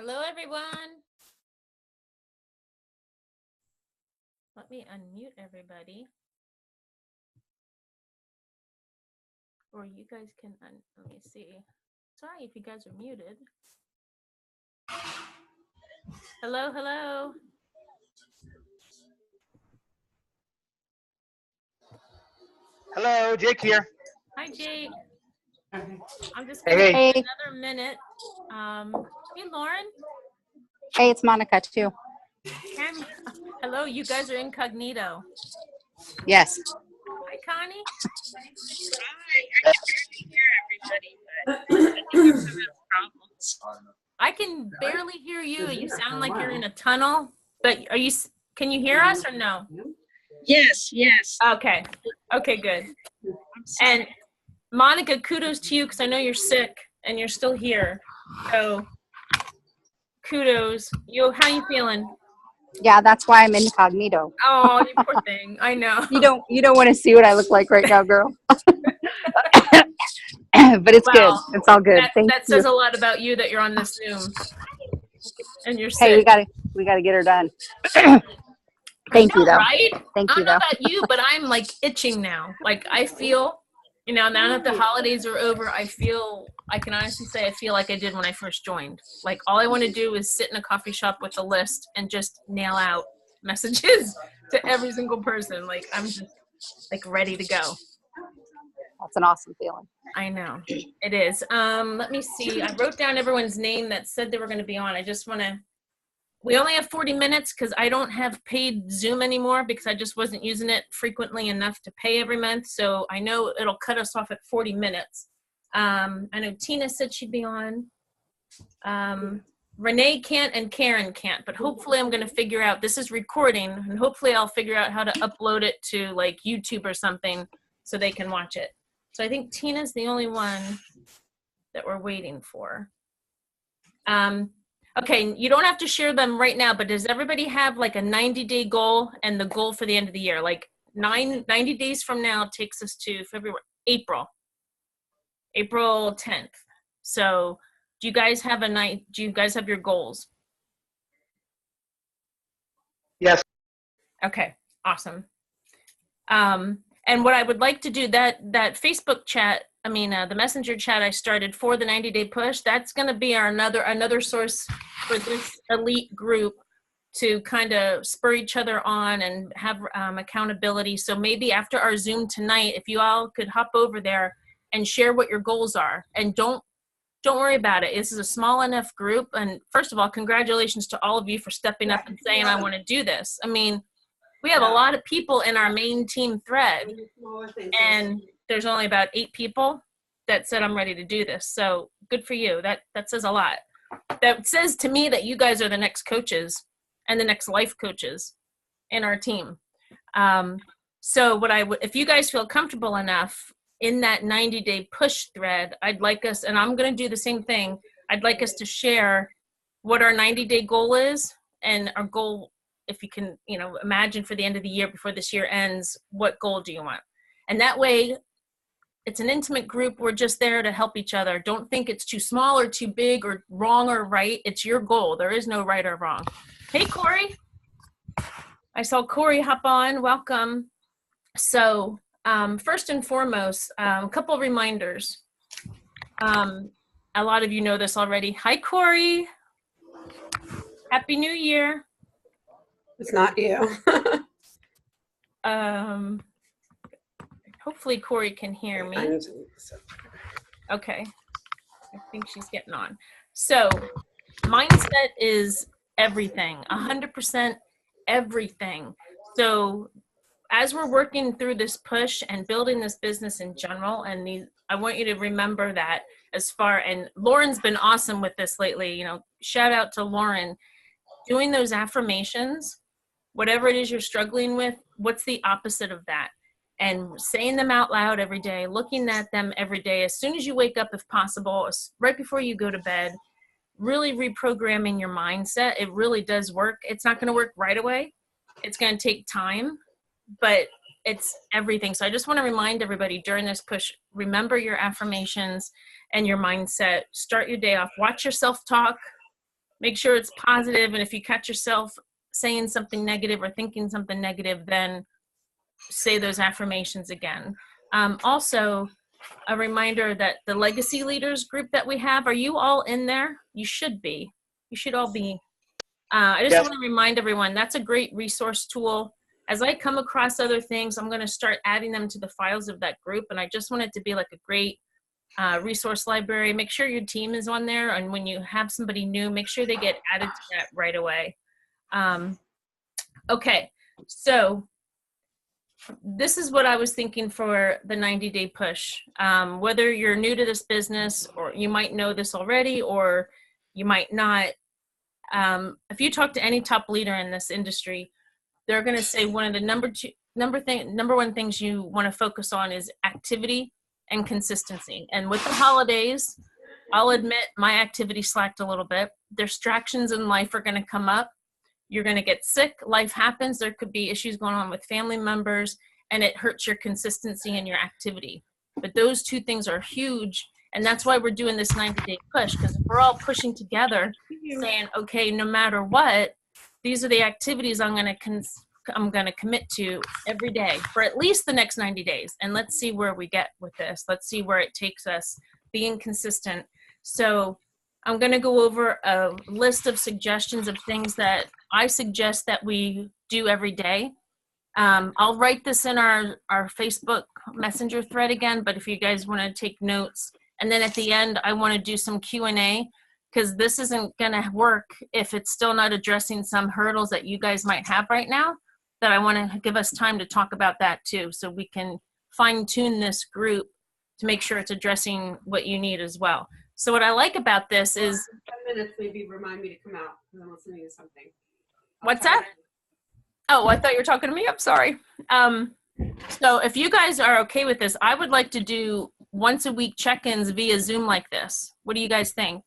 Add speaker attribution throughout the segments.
Speaker 1: Hello, everyone. Let me unmute everybody. Or you guys can, let me see. Sorry if you guys are muted. Hello, hello.
Speaker 2: Hello, Jake here.
Speaker 1: Hi, Jake. I'm just
Speaker 2: Hey,
Speaker 1: going to
Speaker 2: hey.
Speaker 1: give another minute. Hey, Lauren.
Speaker 3: Hey, it's Monica too.
Speaker 1: Hello, you guys are incognito.
Speaker 3: Yes.
Speaker 1: Hi, Connie.
Speaker 4: Hi, I can barely hear everybody, but I think there's some problems.
Speaker 1: I can barely hear you. You sound like you're in a tunnel, but can you hear us or no?
Speaker 4: Yes, yes.
Speaker 1: Okay. Okay, good. And Monica, kudos to you because I know you're sick and you're still here. So kudos. How you feeling?
Speaker 3: Yeah, that's why I'm incognito.
Speaker 1: Oh, you poor thing. I know.
Speaker 3: You don't want to see what I look like right now, girl. But it's good. It's all good.
Speaker 1: That says a lot about you that you're on this Zoom and you're sick.
Speaker 3: Hey, we gotta get her done. Thank you though.
Speaker 1: Right?
Speaker 3: Thank you
Speaker 1: I don't know
Speaker 3: though.
Speaker 1: about you, but I'm like itching now. Like I feel, now that the holidays are over, I can honestly say I feel like I did when I first joined. Like all I want to do is sit in a coffee shop with a list and just nail out messages to every single person. Like I'm just like ready to go.
Speaker 3: That's an awesome feeling.
Speaker 1: I know it is. Let me see. I wrote down everyone's name that said they were going to be on. I just want to. We only have 40 minutes because I don't have paid Zoom anymore because I just wasn't using it frequently enough to pay every month. So I know it'll cut us off at 40 minutes. I know Tina said she'd be on. Renee can't and Karen can't, but hopefully I'm going to figure out, this is recording, and hopefully I'll figure out how to upload it to like YouTube or something so they can watch it. So I think Tina's the only one that we're waiting for. Okay, you don't have to share them right now, but does everybody have like a 90-day goal and the goal for the end of the year? Like 90 days from now takes us to April 10th. So do you guys have your goals?
Speaker 2: Yes.
Speaker 1: Okay, awesome. And what I would like to do, that Facebook chat, the messenger chat I started for the 90-day push, that's going to be another source for this elite group to kind of spur each other on and have accountability. So maybe after our Zoom tonight, if you all could hop over there and share what your goals are, and don't worry about it. This is a small enough group. And first of all, congratulations to all of you for stepping up and saying, I want to do this. We have a lot of people in our main team thread, and there's only about 8 people that said I'm ready to do this. So good for you. That says a lot. That says to me that you guys are the next coaches and the next life coaches in our team. So if you guys feel comfortable enough in that 90-day push thread, I'd like us, and I'm going to do the same thing, I'd like us to share what our 90-day goal is, and our goal, if you can, imagine for the end of the year, before this year ends, what goal do you want? And that way, it's an intimate group. We're just there to help each other. Don't think it's too small or too big or wrong or right. It's your goal. There is no right or wrong. Hey, Corey. I saw Corey hop on. Welcome. So first and foremost, a couple of reminders. A lot of you know this already. Hi, Corey. Happy New Year.
Speaker 5: It's not you.
Speaker 1: Hopefully Corey can hear me. Okay. I think she's getting on. So mindset is everything, 100% everything. So as we're working through this push and building this business in general, and I want you to remember that and Lauren's been awesome with this lately, shout out to Lauren, doing those affirmations, whatever it is you're struggling with, what's the opposite of that? And saying them out loud every day, looking at them every day, as soon as you wake up, if possible, right before you go to bed, really reprogramming your mindset. It really does work. It's not going to work right away. It's going to take time, but it's everything. So I just want to remind everybody during this push, remember your affirmations and your mindset. Start your day off. Watch yourself talk. make sure it's positive, and if you catch yourself saying something negative or thinking something negative, then say those affirmations again. Also, a reminder that the Legacy Leaders group that we have, are you all in there? You should be. You should all be. I just
Speaker 2: Yes.
Speaker 1: want to remind everyone, that's a great resource tool. As I come across other things, I'm going to start adding them to the files of that group, and I just want it to be like a great resource library. Make sure your team is on there, and when you have somebody new, make sure they get added to that right away. Okay, so this is what I was thinking for the 90-day push. Whether you're new to this business, or you might know this already, or you might not. If you talk to any top leader in this industry, they're going to say one of the number one things you want to focus on is activity and consistency. And with the holidays, I'll admit my activity slacked a little bit. Distractions in life are going to come up. You're going to get sick. Life happens. There could be issues going on with family members, and it hurts your consistency and your activity. But those two things are huge, and that's why we're doing this 90-day push, because if we're all pushing together, saying, okay, no matter what, these are the activities I'm going to commit to every day for at least the next 90 days. And let's see where we get with this. Let's see where it takes us, being consistent. So I'm going to go over a list of suggestions of things that I suggest that we do every day. I'll write this in our Facebook Messenger thread again, but if you guys want to take notes, and then at the end, I want to do some Q&A, because this isn't going to work if it's still not addressing some hurdles that you guys might have right now, that I want to give us time to talk about that too, so we can fine tune this group to make sure it's addressing what you need as well. So what I like about this is,
Speaker 5: 10 minutes, maybe remind me to come out because I'm listening to something.
Speaker 1: what's that? Oh, I thought you were talking to me. I'm sorry. So if you guys are okay with this, I would like to do once a week check-ins via Zoom like this. What do you guys think?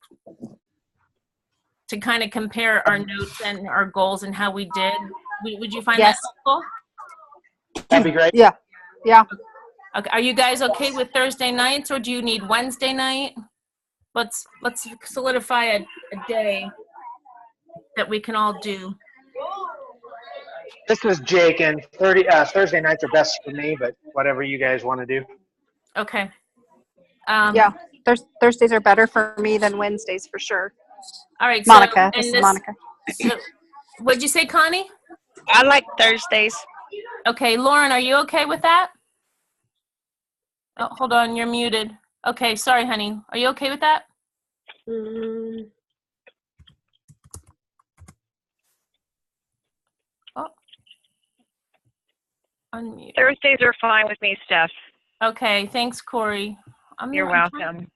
Speaker 1: To kind of compare our notes and our goals and how we did. Would you find
Speaker 3: Yes.
Speaker 1: that helpful?
Speaker 2: That'd be great.
Speaker 3: Yeah.
Speaker 1: Okay. Are you guys okay with Thursday nights, or do you need Wednesday night? Let's solidify a day that we can all do.
Speaker 2: This is Jake, and Thursday nights are best for me, but whatever you guys want to do.
Speaker 1: Okay.
Speaker 3: Yeah. Thursdays are better for me than Wednesdays for sure.
Speaker 1: All right.
Speaker 3: Monica.
Speaker 1: So,
Speaker 3: This is Monica.
Speaker 1: So, what'd you say, Connie?
Speaker 4: I like Thursdays.
Speaker 1: Okay, Lauren, are you okay with that? Oh, hold on, you're muted. Okay, sorry, honey. Are you okay with that? Oh. Unmute.
Speaker 4: Thursdays are fine with me, Steph.
Speaker 1: Okay, thanks, Corey.
Speaker 4: You're welcome.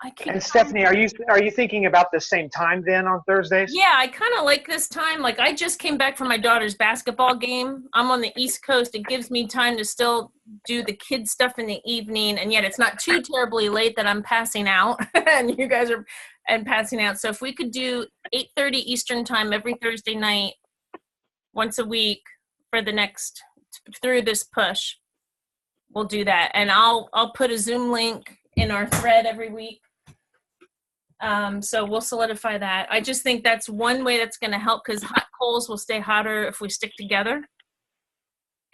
Speaker 1: I keep.
Speaker 2: And Stephanie, are you thinking about the same time then on Thursdays?
Speaker 1: Yeah, I kind of like this time. Like, I just came back from my daughter's basketball game. I'm on the East Coast. It gives me time to still do the kids stuff in the evening, and yet it's not too terribly late that I'm passing out, and you guys are passing out. So if we could do 8:30 Eastern time every Thursday night, once a week for the next through this push, we'll do that. And I'll put a Zoom link in our thread every week. So we'll solidify that. I just think that's one way that's going to help, because hot coals will stay hotter if we stick together.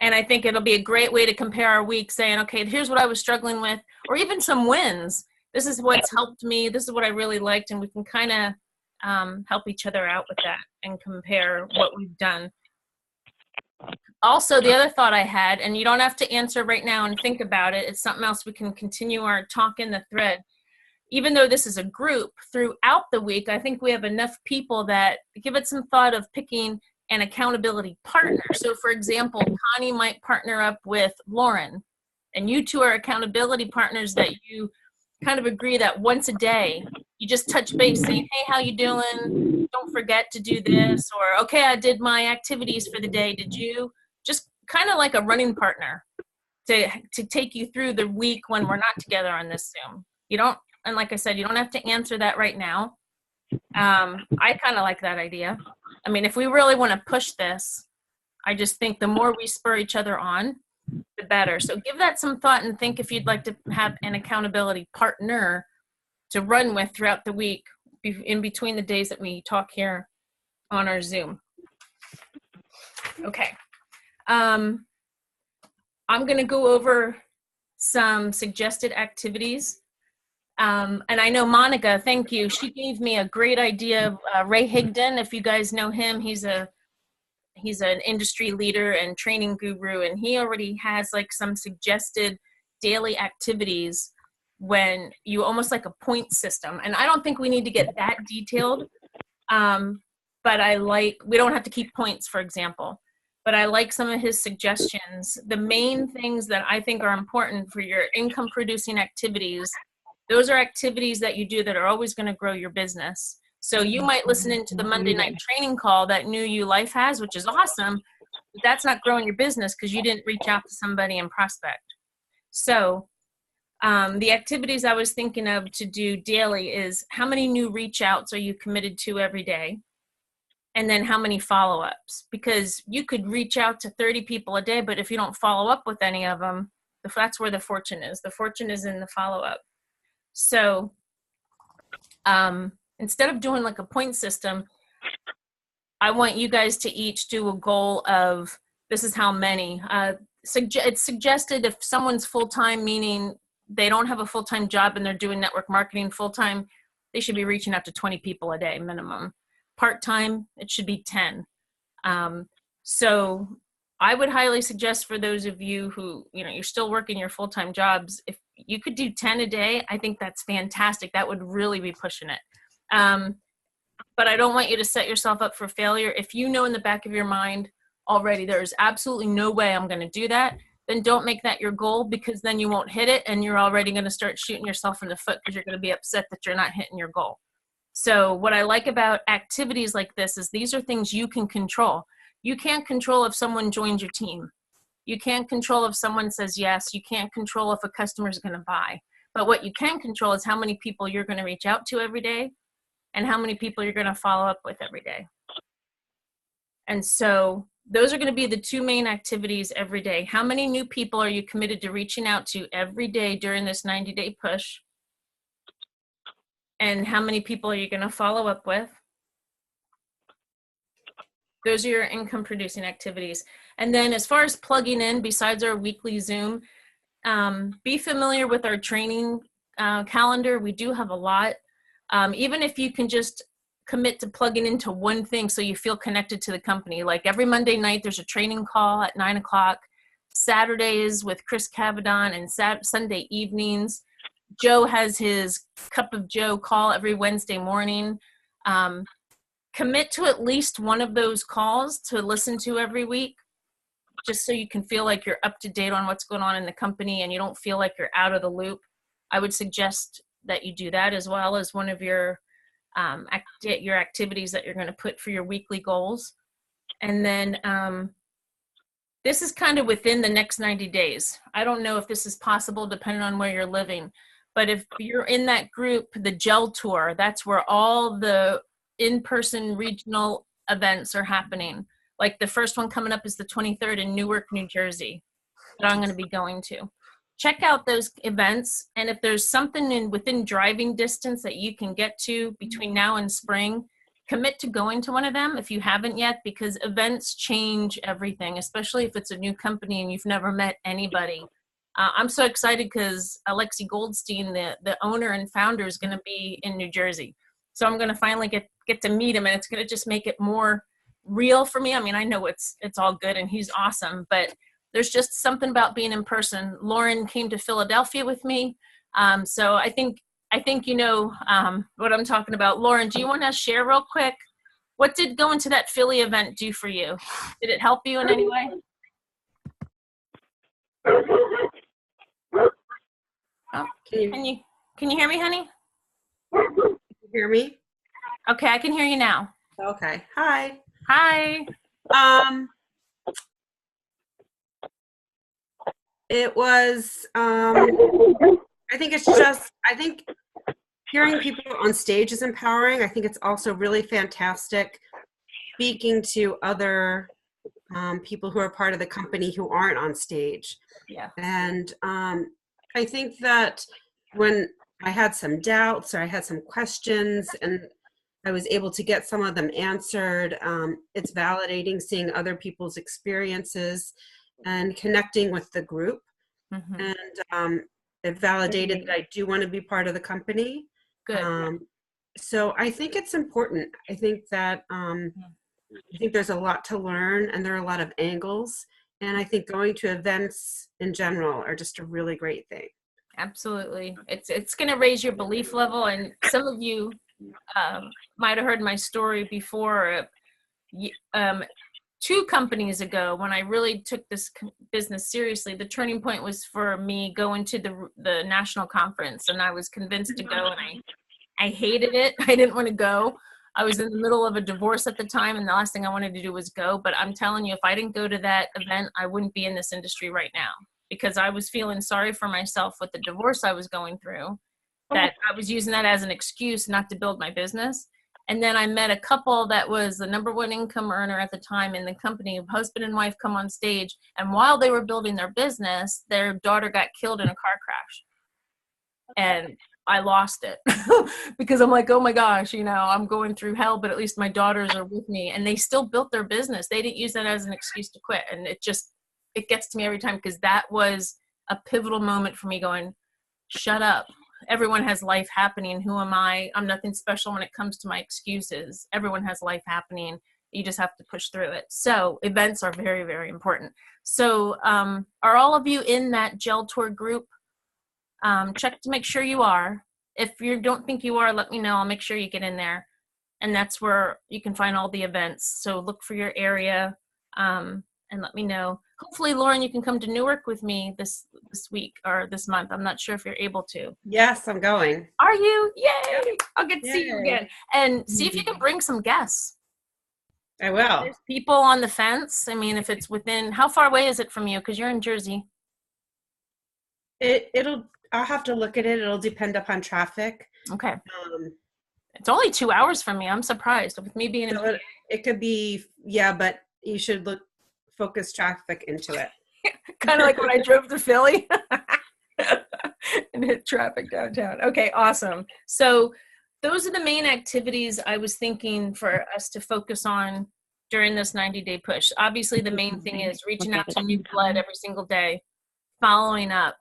Speaker 1: And I think it'll be a great way to compare our week, saying, okay, here's what I was struggling with, or even some wins. This is what's helped me. This is what I really liked. And we can kind of help each other out with that and compare what we've done. Also, the other thought I had, and you don't have to answer right now and think about it, it's something else we can continue our talk in the thread. Even though this is a group, throughout the week, I think we have enough people that give it some thought of picking an accountability partner. So, for example, Connie might partner up with Lauren, and you two are accountability partners that you kind of agree that once a day, you just touch base saying, hey, how you doing? Don't forget to do this. Or, okay, I did my activities for the day. Did you? Just kind of like a running partner to take you through the week when we're not together on this Zoom. You don't, and like I said, you don't have to answer that right now. I kind of like that idea. I mean, if we really want to push this, I just think the more we spur each other on, the better. So give that some thought and think if you'd like to have an accountability partner to run with throughout the week, in between the days that we talk here on our Zoom. Okay. I'm going to go over some suggested activities. And I know Monica, thank you. She gave me a great idea of Ray Higdon. If you guys know him, he's an industry leader and training guru, and he already has like some suggested daily activities when you almost like a point system. And I don't think we need to get that detailed, but we don't have to keep points, for example. But I like some of his suggestions. The main things that I think are important for your income producing activities, those are activities that you do that are always going to grow your business. So you might listen into the Monday night training call that New You Life has, which is awesome, but that's not growing your business because you didn't reach out to somebody and prospect. So the activities I was thinking of to do daily is how many new reach outs are you committed to every day? And then how many follow-ups? Because you could reach out to 30 people a day, but if you don't follow up with any of them, that's where the fortune is. The fortune is in the follow-up. So instead of doing like a point system, I want you guys to each do a goal of, this is how many. It's suggested if someone's full-time, meaning they don't have a full-time job and they're doing network marketing full-time, they should be reaching out to 20 people a day minimum. Part-time, it should be 10. So I would highly suggest for those of you who, you're still working your full-time jobs, if you could do 10 a day, I think that's fantastic. That would really be pushing it. But I don't want you to set yourself up for failure. If you know in the back of your mind already, there's absolutely no way I'm going to do that, then don't make that your goal, because then you won't hit it and you're already going to start shooting yourself in the foot because you're going to be upset that you're not hitting your goal. So what I like about activities like this is these are things you can control. You can't control if someone joins your team. You can't control if someone says yes. You can't control if a customer is going to buy. But what you can control is how many people you're going to reach out to every day and how many people you're going to follow up with every day. And so those are going to be the two main activities every day. How many new people are you committed to reaching out to every day during this 90-day push? And how many people are you going to follow up with? Those are your income producing activities. And then as far as plugging in, besides our weekly Zoom, be familiar with our training calendar. We do have a lot. Even if you can just commit to plugging into one thing so you feel connected to the company. Like every Monday night, there's a training call at 9 o'clock. Saturdays with Chris Cavadon, and Sunday evenings. Joe has his Cup of Joe call every Wednesday morning. Commit to at least one of those calls to listen to every week, just so you can feel like you're up to date on what's going on in the company and you don't feel like you're out of the loop. I would suggest that you do that as well as one of your activities that you're going to put for your weekly goals. And then this is kind of within the next 90 days. I don't know if this is possible depending on where you're living, but if you're in that group, the GEL Tour, that's where all the in-person regional events are happening. Like the first one coming up is the 23rd in Newark, New Jersey, that I'm going to be going to. Check out those events, and if there's something within driving distance that you can get to between now and spring, commit to going to one of them if you haven't yet, because events change everything, especially if it's a new company and you've never met anybody. I'm so excited because Alexi Goldstein, the owner and founder, is going to be in New Jersey. So I'm going to finally get to meet him, and it's going to just make it more real for me. I mean, I know it's all good and he's awesome, but there's just something about being in person. Lauren came to Philadelphia with me. So I think you know what I'm talking about. Lauren, do you want to share real quick? What did going to that Philly event do for you? Did it help you in any way? Oh, can you hear me, honey?
Speaker 5: Can you hear me?
Speaker 1: Okay, I can hear you now.
Speaker 5: Okay. Hi.
Speaker 1: Hi.
Speaker 5: It was, I think hearing people on stage is empowering. I think it's also really fantastic speaking to other people who are part of the company who aren't on stage.
Speaker 1: Yeah.
Speaker 5: And I think that when I had some doubts or I had some questions, and I was able to get some of them answered. It's validating seeing other people's experiences and connecting with the group.
Speaker 1: Mhm.
Speaker 5: And it validated that I do want to be part of the company.
Speaker 1: Good.
Speaker 5: So I think it's important. I think that I think there's a lot to learn, and there are a lot of angles. And I think going to events in general are just a really great thing.
Speaker 1: Absolutely. It's going to raise your belief level. And some of you might have heard my story before. 2 companies ago, when I really took this business seriously, the turning point was for me going to the national conference, and I was convinced to go, and I hated it. I didn't want to go. I was in the middle of a divorce at the time, and the last thing I wanted to do was go. But I'm telling you, if I didn't go to that event, I wouldn't be in this industry right now, because I was feeling sorry for myself with the divorce I was going through, that I was using that as an excuse not to build my business. And then I met a couple that was the #1 income earner at the time in the company. Husband and wife come on stage, and while they were building their business, their daughter got killed in a car crash. And I lost it because I'm like, oh my gosh, I'm going through hell, but at least my daughters are with me, and they still built their business. They didn't use that as an excuse to quit. And it gets to me every time, because that was a pivotal moment for me going, shut up. Everyone has life happening. Who am I? I'm nothing special when it comes to my excuses. Everyone has life happening. You just have to push through it. So events are very, very important. So are all of you in that Gel Tour group? Check to make sure you are. If you don't think you are, let me know. I'll make sure you get in there. And that's where you can find all the events. So look for your area and let me know. Hopefully, Lauren, you can come to Newark with me this week or this month. I'm not sure if you're able to.
Speaker 5: Yes, I'm going.
Speaker 1: Are you? Yay! I'll get to see you
Speaker 5: Yay.
Speaker 1: again. And see if you can bring some guests.
Speaker 5: I will.
Speaker 1: There's people on the fence. I mean, if it's within, how far away is it from you? Because you're in Jersey.
Speaker 5: I'll have to look at it. It'll depend upon traffic.
Speaker 1: Okay. It's only 2 hours from me. I'm surprised with me being in.
Speaker 5: So it could be, yeah, but you should focus traffic into it.
Speaker 1: Kind of like when I drove to Philly and hit traffic downtown. Okay, awesome. So those are the main activities I was thinking for us to focus on during this 90-day push. Obviously, the main thing is reaching out to new blood every single day, following up.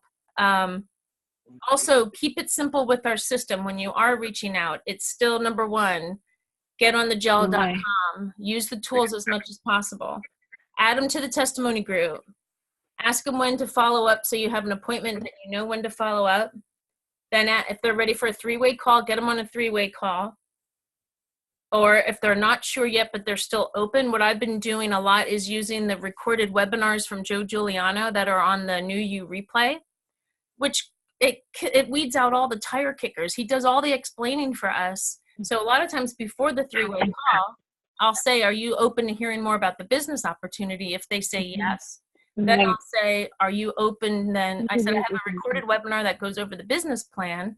Speaker 1: Also, keep it simple with our system. When you are reaching out, it's still #1, get on thegel.com, use the tools as much as possible. Add them to the testimony group. Ask them when to follow up so you have an appointment that you know when to follow up. Then if they're ready for a 3-way call, get them on a 3-way call. Or if they're not sure yet, but they're still open, what I've been doing a lot is using the recorded webinars from Joe Giuliano that are on the New You replay, which it weeds out all the tire kickers. He does all the explaining for us. So a lot of times before the 3-way call, I'll say, are you open to hearing more about the business opportunity? If they say yes, then I'll say, are you open? Then I said, I have a recorded webinar that goes over the business plan,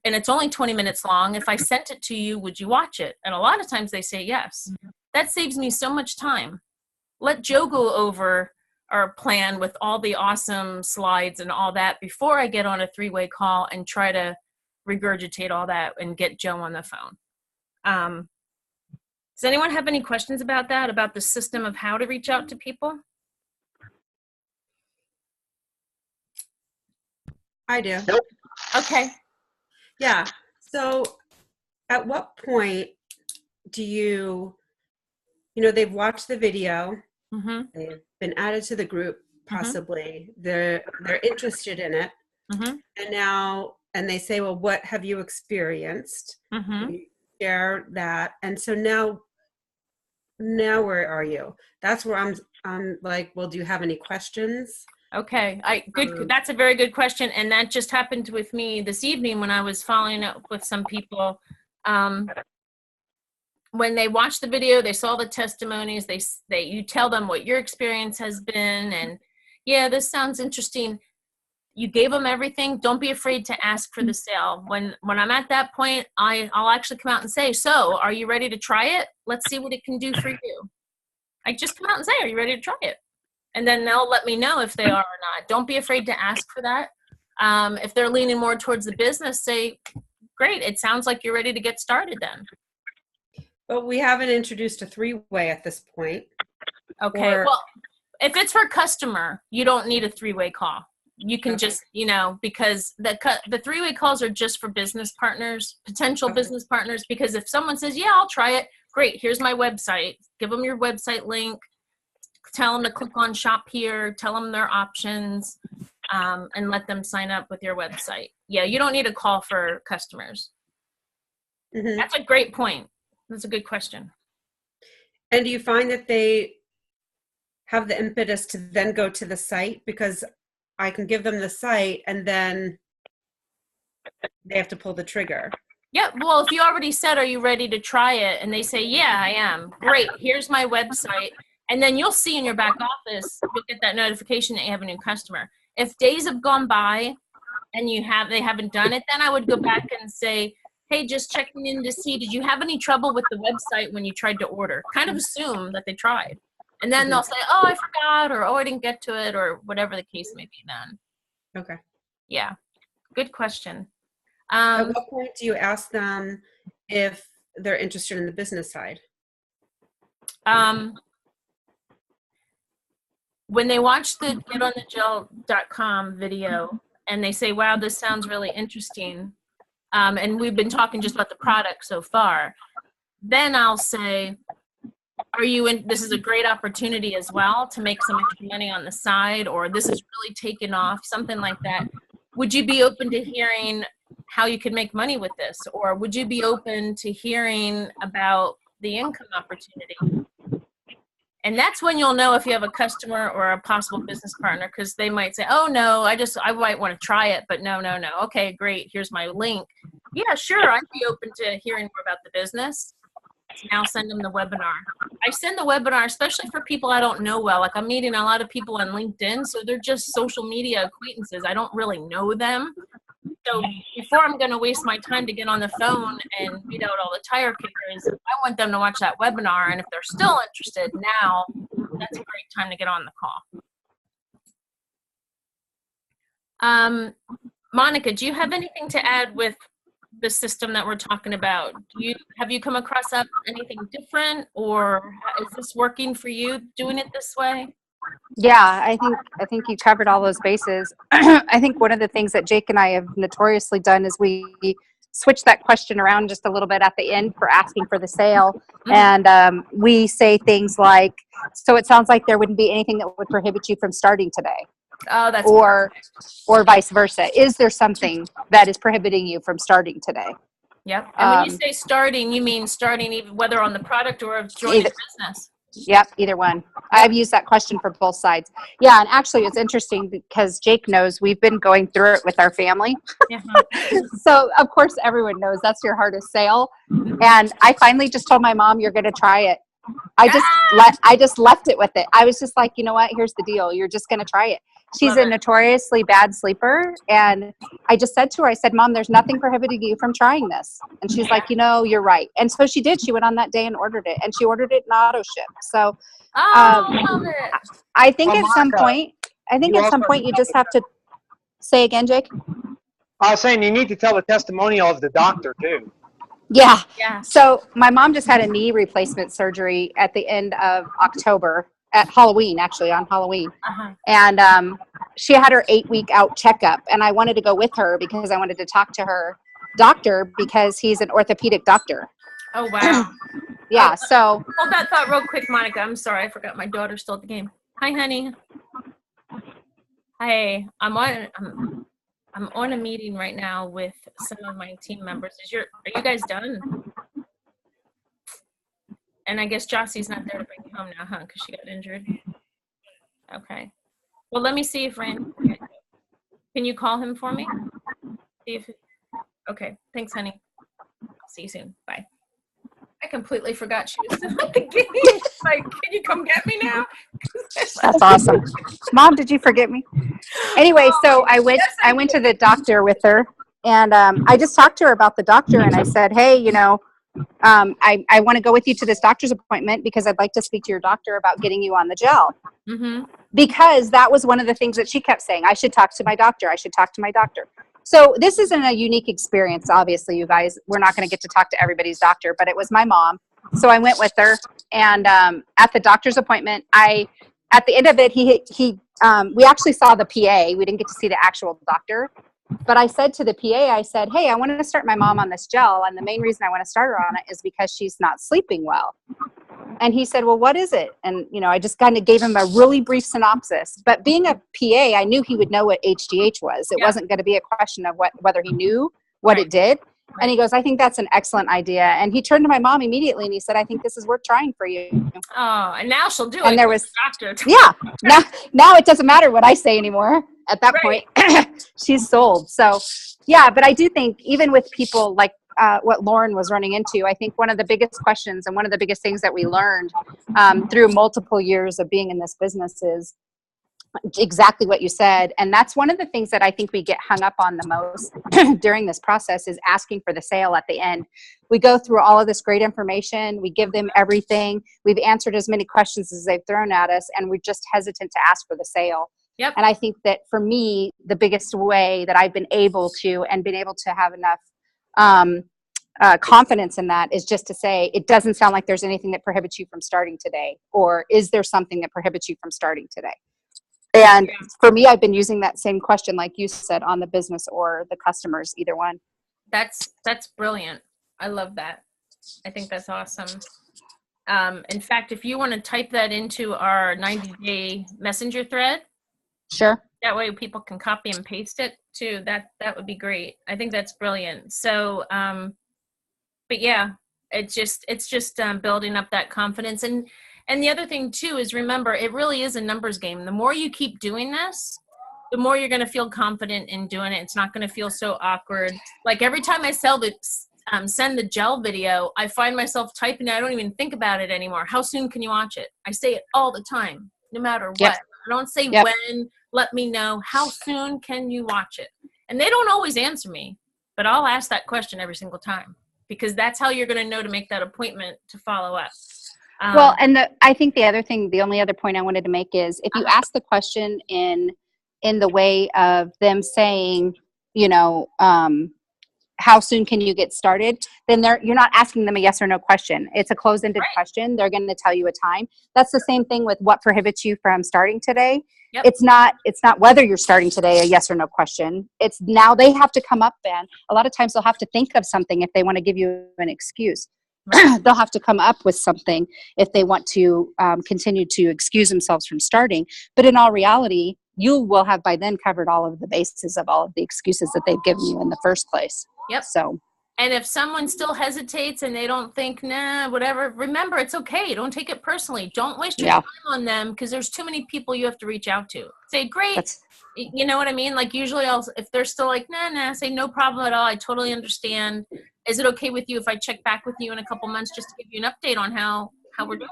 Speaker 1: and it's only 20 minutes long. If I sent it to you, would you watch it? And a lot of times they say yes. That saves me so much time. Let Joe go over our plan with all the awesome slides and all that before I get on a 3-way call and try to regurgitate all that and get Joe on the phone. Does anyone have any questions about that, about the system of how to reach out to people?
Speaker 5: I do.
Speaker 2: Nope.
Speaker 1: Okay.
Speaker 5: Yeah. So at what point do they've watched the video,
Speaker 1: Mm-hmm.
Speaker 5: they've been added to the group, possibly, they're interested in it, and they say, well, what have you experienced?
Speaker 1: Mm-hmm.
Speaker 5: You share that. And so now where are you? That's where I'm like, well, do you have any questions?
Speaker 1: Okay, that's a very good question, and that just happened with me this evening when I was following up with some people. When they watched the video, they saw the testimonies. You tell them what your experience has been, and yeah, this sounds interesting. You gave them everything. Don't be afraid to ask for the sale. When I'm at that point, I'll actually come out and say, so are you ready to try it? Let's see what it can do for you. I just come out and say, are you ready to try it? And then they'll let me know if they are or not. Don't be afraid to ask for that. If they're leaning more towards the business, say, great, it sounds like you're ready to get started then.
Speaker 5: But we haven't introduced a three-way at this point.
Speaker 1: Okay,
Speaker 5: Or-
Speaker 1: well, if it's for customer, you don't need a three-way call. You can just, because the three-way calls are just for business partners, potential business partners, because if someone says, yeah, I'll try it, great, here's my website. Give them your website link, tell them to click on shop here, tell them their options, and let them sign up with your website. Yeah, you don't need a call for customers.
Speaker 5: Mhm.
Speaker 1: That's a great point. That's a good question.
Speaker 5: And do you find that they have the impetus to then go to the site? Because I can give them the site and then they have to pull the trigger.
Speaker 1: Yeah, well, if you already said, are you ready to try it? And they say, yeah, I am. Great, here's my website. And then you'll see in your back office, you'll get that notification that you have a new customer. If days have gone by and they haven't done it, then I would go back and say, hey, just checking in to see, did you have any trouble with the website when you tried to order? Kind of assume that they tried. And then they'll say, oh, I forgot, or oh, I didn't get to it, or whatever the case may be then.
Speaker 5: Okay.
Speaker 1: Yeah, good question.
Speaker 5: At what point do you ask them if they're interested in the business side?
Speaker 1: When they watch the getonthegel.com video and they say, wow, this sounds really interesting, and we've been talking just about the product so far, then I'll say, are you in, this is a great opportunity as well to make some extra money on the side, or this is really taken off, something like that. Would you be open to hearing how you could make money with this? Or would you be open to hearing about the income opportunity? And that's when you'll know if you have a customer or a possible business partner, because they might say, oh no, I might want to try it, but no. Okay, great, here's my link. Yeah, sure, I'd be open to hearing more about the business. Now send them the webinar. I send the webinar, especially for people I don't know well. Like, I'm meeting a lot of people on LinkedIn, so they're just social media acquaintances. I don't really know them. So before I'm going to waste my time to get on the phone and read out all the tire kickers, I want them to watch that webinar. And if they're still interested now, that's a great time to get on the call. Monica, do you have anything to add with the system that we're talking about? Have you come across anything different, or is this working for you doing it this way?
Speaker 3: Yeah, I think you covered all those bases. I think one of the things that Jake and I have notoriously done is we switch that question around just a little bit at the end for asking for the sale. And we say things like, so it sounds like there wouldn't be anything that would prohibit you from starting today.
Speaker 1: Oh, that's
Speaker 3: or vice versa. Is there something that is prohibiting you from starting today?
Speaker 1: Yep. And when you say starting, you mean starting even whether on the product or joining a business?
Speaker 3: Yep, either one. I've used that question for both sides. Yeah, and actually it's interesting because Jake knows we've been going through it with our family. So, of course, everyone knows that's your hardest sale. And I finally just told my mom, you're going to try it. I just left it with it. I was just like, you know what? Here's the deal. You're just going to try it. She's a notoriously bad sleeper. And I just said to her, I said, Mom, there's nothing prohibiting you from trying this. And she's like, you're right. And so she did. She went on that day and ordered it. And she ordered it in auto ship. So
Speaker 1: love it.
Speaker 3: I think at some point, you just have to say again, Jake.
Speaker 2: I was saying you need to tell the testimonial of the doctor too.
Speaker 3: Yeah.
Speaker 1: Yeah.
Speaker 3: So my mom just had a knee replacement surgery at the end of October. At Halloween, actually, on Halloween. And she had her 8-week out checkup, and I wanted to go with her because I wanted to talk to her doctor because he's an orthopedic doctor.
Speaker 1: Oh, wow.
Speaker 3: Yeah, so.
Speaker 1: Hold that thought real quick, Monica. I'm sorry. I forgot my daughter's still at the game. Hi, honey. Hi. I'm on a meeting right now with some of my team members. Are you guys done? And I guess Jossie's not there to bring you home now, huh? Because she got injured. Okay. Well, let me see if Rand. Can you call him for me? See if. Okay. Thanks, honey. I'll see you soon. Bye. I completely forgot she was still at the game. Like, can you come get me now?
Speaker 3: That's awesome. Mom, did you forget me? Anyway, so I went to the doctor with her, and I just talked to her about the doctor, and I said, hey, I want to go with you to this doctor's appointment because I'd like to speak to your doctor about getting you on the gel.
Speaker 1: Mm-hmm.
Speaker 3: Because that was one of the things that she kept saying. I should talk to my doctor. I should talk to my doctor. So this isn't a unique experience, obviously, you guys. We're not going to get to talk to everybody's doctor, but it was my mom. So I went with her, and at the doctor's appointment, at the end of it, we actually saw the PA. We didn't get to see the actual doctor. But I said to the PA, I said, hey, I want to start my mom on this gel. And the main reason I want to start her on it is because she's not sleeping well. And he said, well, what is it? And, I just kind of gave him a really brief synopsis. But being a PA, I knew he would know what HGH was. It wasn't going to be a question of whether he knew what it did. Right. And he goes, I think that's an excellent idea. And he turned to my mom immediately and he said, I think this is worth trying for you.
Speaker 1: Oh, and now she'll do it.
Speaker 3: And there was,
Speaker 1: doctor.
Speaker 3: Yeah. Now it doesn't matter what I say anymore. At that point, she's sold. So, yeah, but I do think even with people like what Lauren was running into, I think one of the biggest questions and one of the biggest things that we learned through multiple years of being in this business is exactly what you said. And that's one of the things that I think we get hung up on the most during this process is asking for the sale at the end. We go through all of this great information. We give them everything. We've answered as many questions as they've thrown at us, and we're just hesitant to ask for the sale.
Speaker 1: Yep.
Speaker 3: And I think that for me, the biggest way that I've been able to have enough confidence in that is just to say, it doesn't sound like there's anything that prohibits you from starting today, or is there something that prohibits you from starting today? And for me, I've been using that same question, like you said, on the business or the customers, either one.
Speaker 1: That's brilliant. I love that. I think that's awesome. In fact, if you want to type that into our 90-day messenger thread,
Speaker 3: sure.
Speaker 1: That way people can copy and paste it too. That would be great. I think that's brilliant. So, but yeah, it's just building up that confidence. And the other thing too is, remember, it really is a numbers game. The more you keep doing this, the more you're going to feel confident in doing it. It's not going to feel so awkward. Like every time I send the gel video, I find myself typing. I don't even think about it anymore. How soon can you watch it? I say it all the time, no matter what.
Speaker 3: Yep.
Speaker 1: I don't say when. Let me know. How soon can you watch it? And they don't always answer me, but I'll ask that question every single time, because that's how you're going to know to make that appointment to follow up.
Speaker 3: Well, and I think the only other point I wanted to make is, if you ask the question in the way of them saying, how soon can you get started, then you're not asking them a yes or no question. It's a closed-ended question. They're going to tell you a time. That's the same thing with what prohibits you from starting today. Yep. It's not whether you're starting today, a yes or no question. It's now they have to come up, and a lot of times they'll have to think of something if they want to give you an excuse. They'll have to come up with something if they want to continue to excuse themselves from starting. But in all reality, you will have by then covered all of the bases of all of the excuses that they've given you in the first place.
Speaker 1: Yep.
Speaker 3: So,
Speaker 1: and if someone still hesitates and they don't think, nah, whatever, remember, it's okay. Don't take it personally. Don't waste your time on them, because there's too many people you have to reach out to. Say, great. You know what I mean? Like, usually if they're still like, nah, say no problem at all. I totally understand. Is it okay with you if I check back with you in a couple months just to give you an update on how we're doing?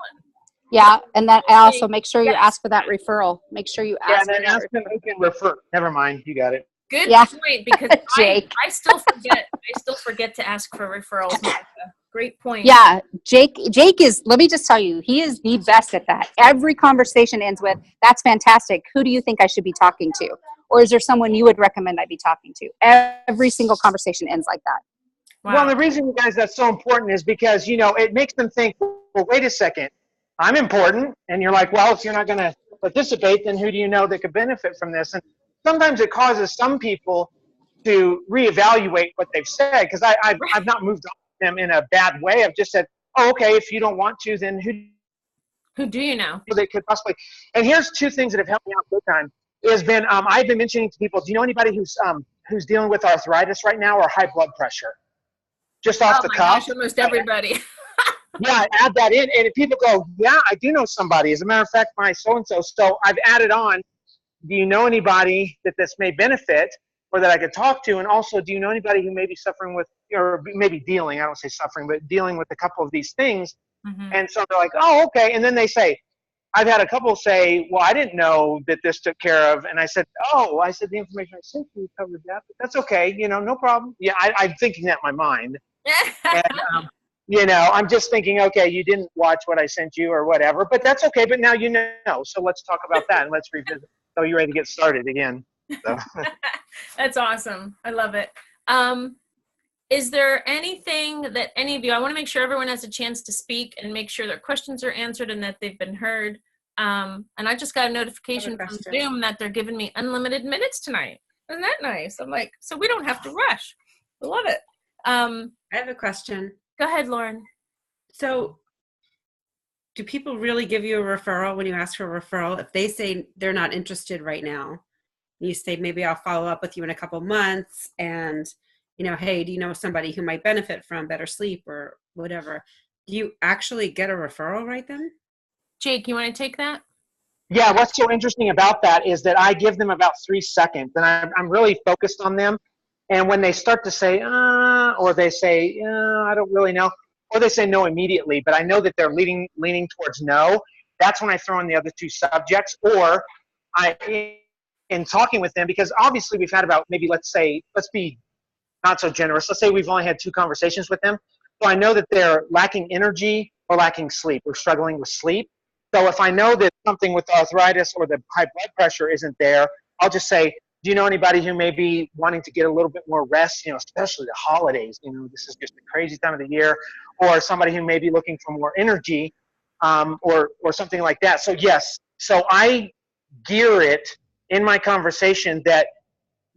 Speaker 3: Yeah, and that also make sure you ask for that referral. Make sure you ask.
Speaker 2: Yeah, and then ask them who can refer. Never mind, you got it.
Speaker 1: Good point, because
Speaker 3: Jake.
Speaker 1: I still forget. I still forget to ask for referrals. Great point.
Speaker 3: Yeah, Jake is, let me just tell you, he is the best at that. Every conversation ends with, that's fantastic. Who do you think I should be talking to? Or is there someone you would recommend I be talking to? Every single conversation ends like that.
Speaker 1: Wow.
Speaker 2: Well, the reason, you guys, that's so important is because, it makes them think, well, wait a second, I'm important. And you're like, well, if you're not going to participate, then who do you know that could benefit from this? And sometimes it causes some people to reevaluate what they've said, because I've not moved on them in a bad way. I've just said, oh, okay, if you don't want to, then
Speaker 1: who do you know?
Speaker 2: They could possibly. And here's two things that have helped me out big time. Has been I've been mentioning to people, do you know anybody who's dealing with arthritis right now or high blood pressure? Just off the cuff.
Speaker 1: Gosh, almost everybody.
Speaker 2: Yeah, add that in, and if people go, yeah, I do know somebody. As a matter of fact, my so-and-so. So I've added on, do you know anybody that this may benefit or that I could talk to? And also, do you know anybody who may be suffering with, or maybe dealing, I don't say suffering, but dealing with a couple of these things? Mm-hmm. And so they're like, oh, okay. And then they say, I've had a couple say, well, I didn't know that this took care of. And I said, the information I sent you covered that, but that's okay. No problem. Yeah, I'm thinking that in my mind. You know, I'm just thinking, okay, you didn't watch what I sent you or whatever, but that's okay. But now you know, so let's talk about that and let's revisit. So you're ready to get started again. So.
Speaker 1: That's awesome. I love it. Is there anything that any of you, I want to make sure everyone has a chance to speak and make sure their questions are answered and that they've been heard. And I just got a notification from Zoom that they're giving me unlimited minutes tonight. Isn't that nice? I'm like, so we don't have to rush. I love it.
Speaker 5: I have a question.
Speaker 1: Go ahead, Lauren.
Speaker 5: So do people really give you a referral when you ask for a referral? If they say they're not interested right now, you say, maybe I'll follow up with you in a couple months and, you know, hey, do you know somebody who might benefit from better sleep or whatever? Do you actually get a referral right then?
Speaker 1: Jake, you want to take that?
Speaker 2: Yeah, what's so interesting about that is that I give them about 3 seconds, and I'm really focused on them. And when they start to say, or they say, I don't really know, or they say no immediately, but I know that they're leaning towards no, that's when I throw in the other 2 subjects. Or in talking with them, because obviously we've had about maybe, let's be not so generous. Let's say we've only had 2 conversations with them. So I know that they're lacking energy or lacking sleep or struggling with sleep. So if I know that something with arthritis or the high blood pressure isn't there, I'll just say, do you know anybody who may be wanting to get a little bit more rest, you know, especially the holidays, you know, this is just a crazy time of the year, or somebody who may be looking for more energy, or something like that. So yes, so I gear it in my conversation that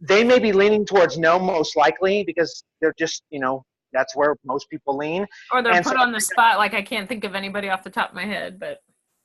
Speaker 2: they may be leaning towards no, most likely, because they're just, you know, that's where most people lean.
Speaker 1: Or they're put on the spot, like I can't think of anybody off the top of my head, but.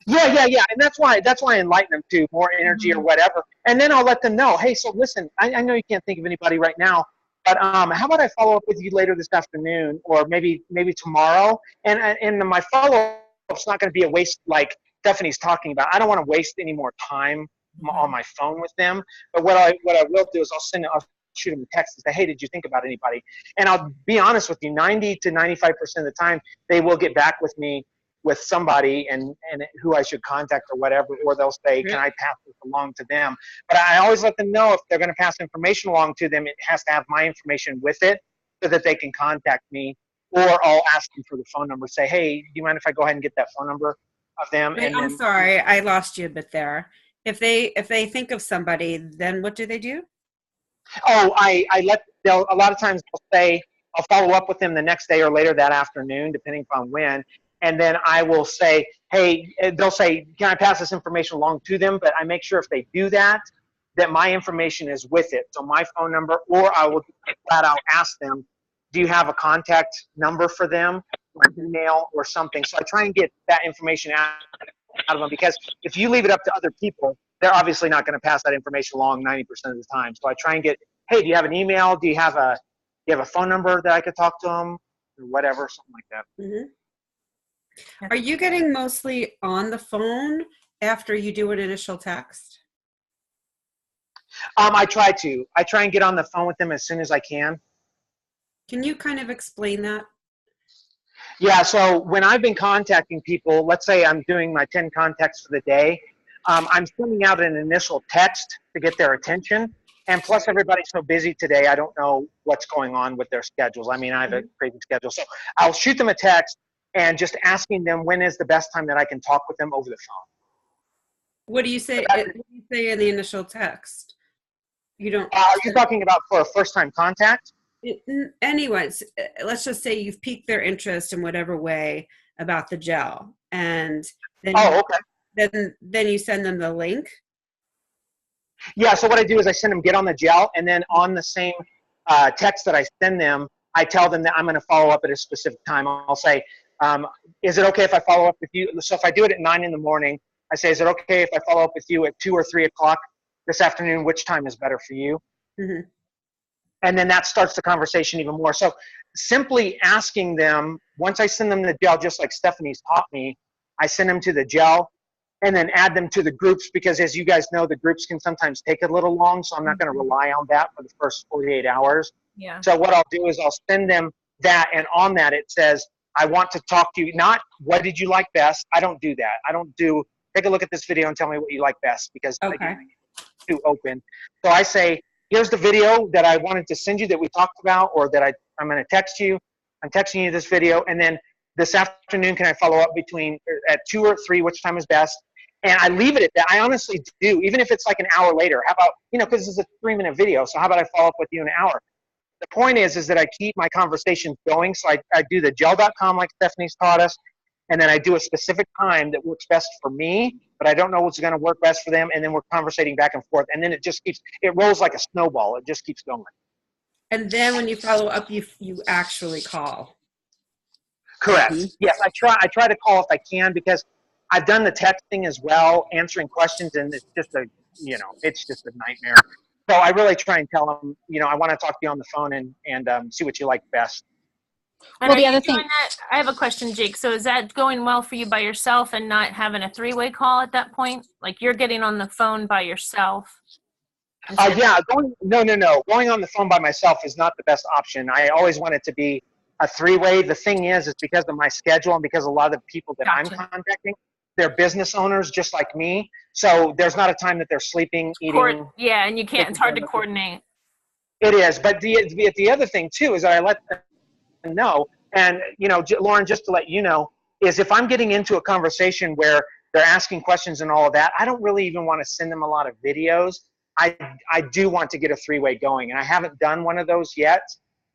Speaker 2: Yeah. And that's why I enlighten them to more energy or whatever. And then I'll let them know, hey, so listen, I know you can't think of anybody right now, but how about I follow up with you later this afternoon or maybe tomorrow? And my follow-up's not going to be a waste like Stephanie's talking about. I don't want to waste any more time on my phone with them. But what I will do is I'll shoot them a text and say, hey, did you think about anybody? And I'll be honest with you, 90 to 95% of the time, they will get back with me with somebody and who I should contact or whatever, or they'll say, can I pass this along to them? But I always let them know if they're going to pass information along to them, it has to have my information with it so that they can contact me, or I'll ask them for the phone number, say, hey, do you mind if I go ahead and get that phone number of them?
Speaker 5: Wait, I'm sorry, I lost you a bit there. If they think of somebody, then what do they do?
Speaker 2: Oh, a lot of times they'll say, I'll follow up with them the next day or later that afternoon, depending upon when. And then I will say, hey, they'll say, can I pass this information along to them? But I make sure if they do that my information is with it. So my phone number, or I will flat out ask them, do you have a contact number for them, or an email or something? So I try and get that information out of them, because if you leave it up to other people, they're obviously not going to pass that information along 90% of the time. So I try and get, hey, do you have an email? Do you have a phone number that I could talk to them, or whatever, something like that.
Speaker 5: Mm-hmm. Are you getting mostly on the phone after you do an initial text?
Speaker 2: I try and get on the phone with them as soon as I can.
Speaker 5: Can you kind of explain that?
Speaker 2: Yeah, so when I've been contacting people, let's say I'm doing my 10 contacts for the day, I'm sending out an initial text to get their attention. And plus everybody's so busy today, I don't know what's going on with their schedules. I mean, I have a crazy schedule. So I'll shoot them a text and just asking them when is the best time that I can talk with them over the phone.
Speaker 5: What do you say? What do you say in the initial text? You don't.
Speaker 2: Are you talking about for a first-time contact?
Speaker 5: Anyways, let's just say you've piqued their interest in whatever way about the gel, and then then you send them the link.
Speaker 2: Yeah. So what I do is I send them get on the gel, and then on the same text that I send them, I tell them that I'm going to follow up at a specific time. I'll say, is it okay if I follow up with you? So if I do it at 9 in the morning, I say, is it okay if I follow up with you at 2 or 3 o'clock this afternoon? Which time is better for you?
Speaker 5: Mm-hmm.
Speaker 2: And then that starts the conversation even more. So simply asking them, once I send them the gel, just like Stephanie's taught me, I send them to the gel and then add them to the groups, because as you guys know, the groups can sometimes take a little long. So I'm not going to rely on that for the first 48 hours.
Speaker 1: Yeah.
Speaker 2: So what I'll do is I'll send them that, and on that it says, I want to talk to you, not what did you like best. I don't do that. I don't do, take a look at this video and tell me what you like best, because
Speaker 5: okay.
Speaker 2: It's too open. So I say, here's the video that I wanted to send you that we talked about, or that I'm going to text you. I'm texting you this video, and then this afternoon, can I follow up at 2 or 3, which time is best? And I leave it at that. I honestly do, even if it's like an hour later. How about, because this is a 3-minute video, so how about I follow up with you in an hour? The point is that I keep my conversations going. So I do the gel.com like Stephanie's taught us, and then I do a specific time that works best for me, but I don't know what's going to work best for them, and then we're conversating back and forth, and then it rolls like a snowball. It just keeps going.
Speaker 5: And then when you follow up, you actually call.
Speaker 2: Correct.
Speaker 3: Mm-hmm.
Speaker 2: Yes, I try to call if I can, because I've done the texting as well, answering questions, and it's just a nightmare. So I really try and tell them, I want to talk to you on the phone and see what you like best.
Speaker 1: And
Speaker 3: Well, the
Speaker 1: are you
Speaker 3: other thing-
Speaker 1: doing that? I have a question, Jake. So is that going well for you by yourself and not having a 3-way call at that point? Like you're getting on the phone by yourself?
Speaker 2: Yeah, no. Going on the phone by myself is not the best option. I always want it to be a 3-way. The thing is because of my schedule and because a lot of the people that
Speaker 1: Gotcha.
Speaker 2: I'm contacting, they're business owners just like me. So there's not a time that they're sleeping, eating.
Speaker 1: Yeah, and you can't. It's hard to coordinate.
Speaker 2: It is, but the other thing too is that I let them know, and Lauren, just to let you know, is if I'm getting into a conversation where they're asking questions and all of that, I don't really even want to send them a lot of videos. I do want to get a 3-way going, and I haven't done one of those yet.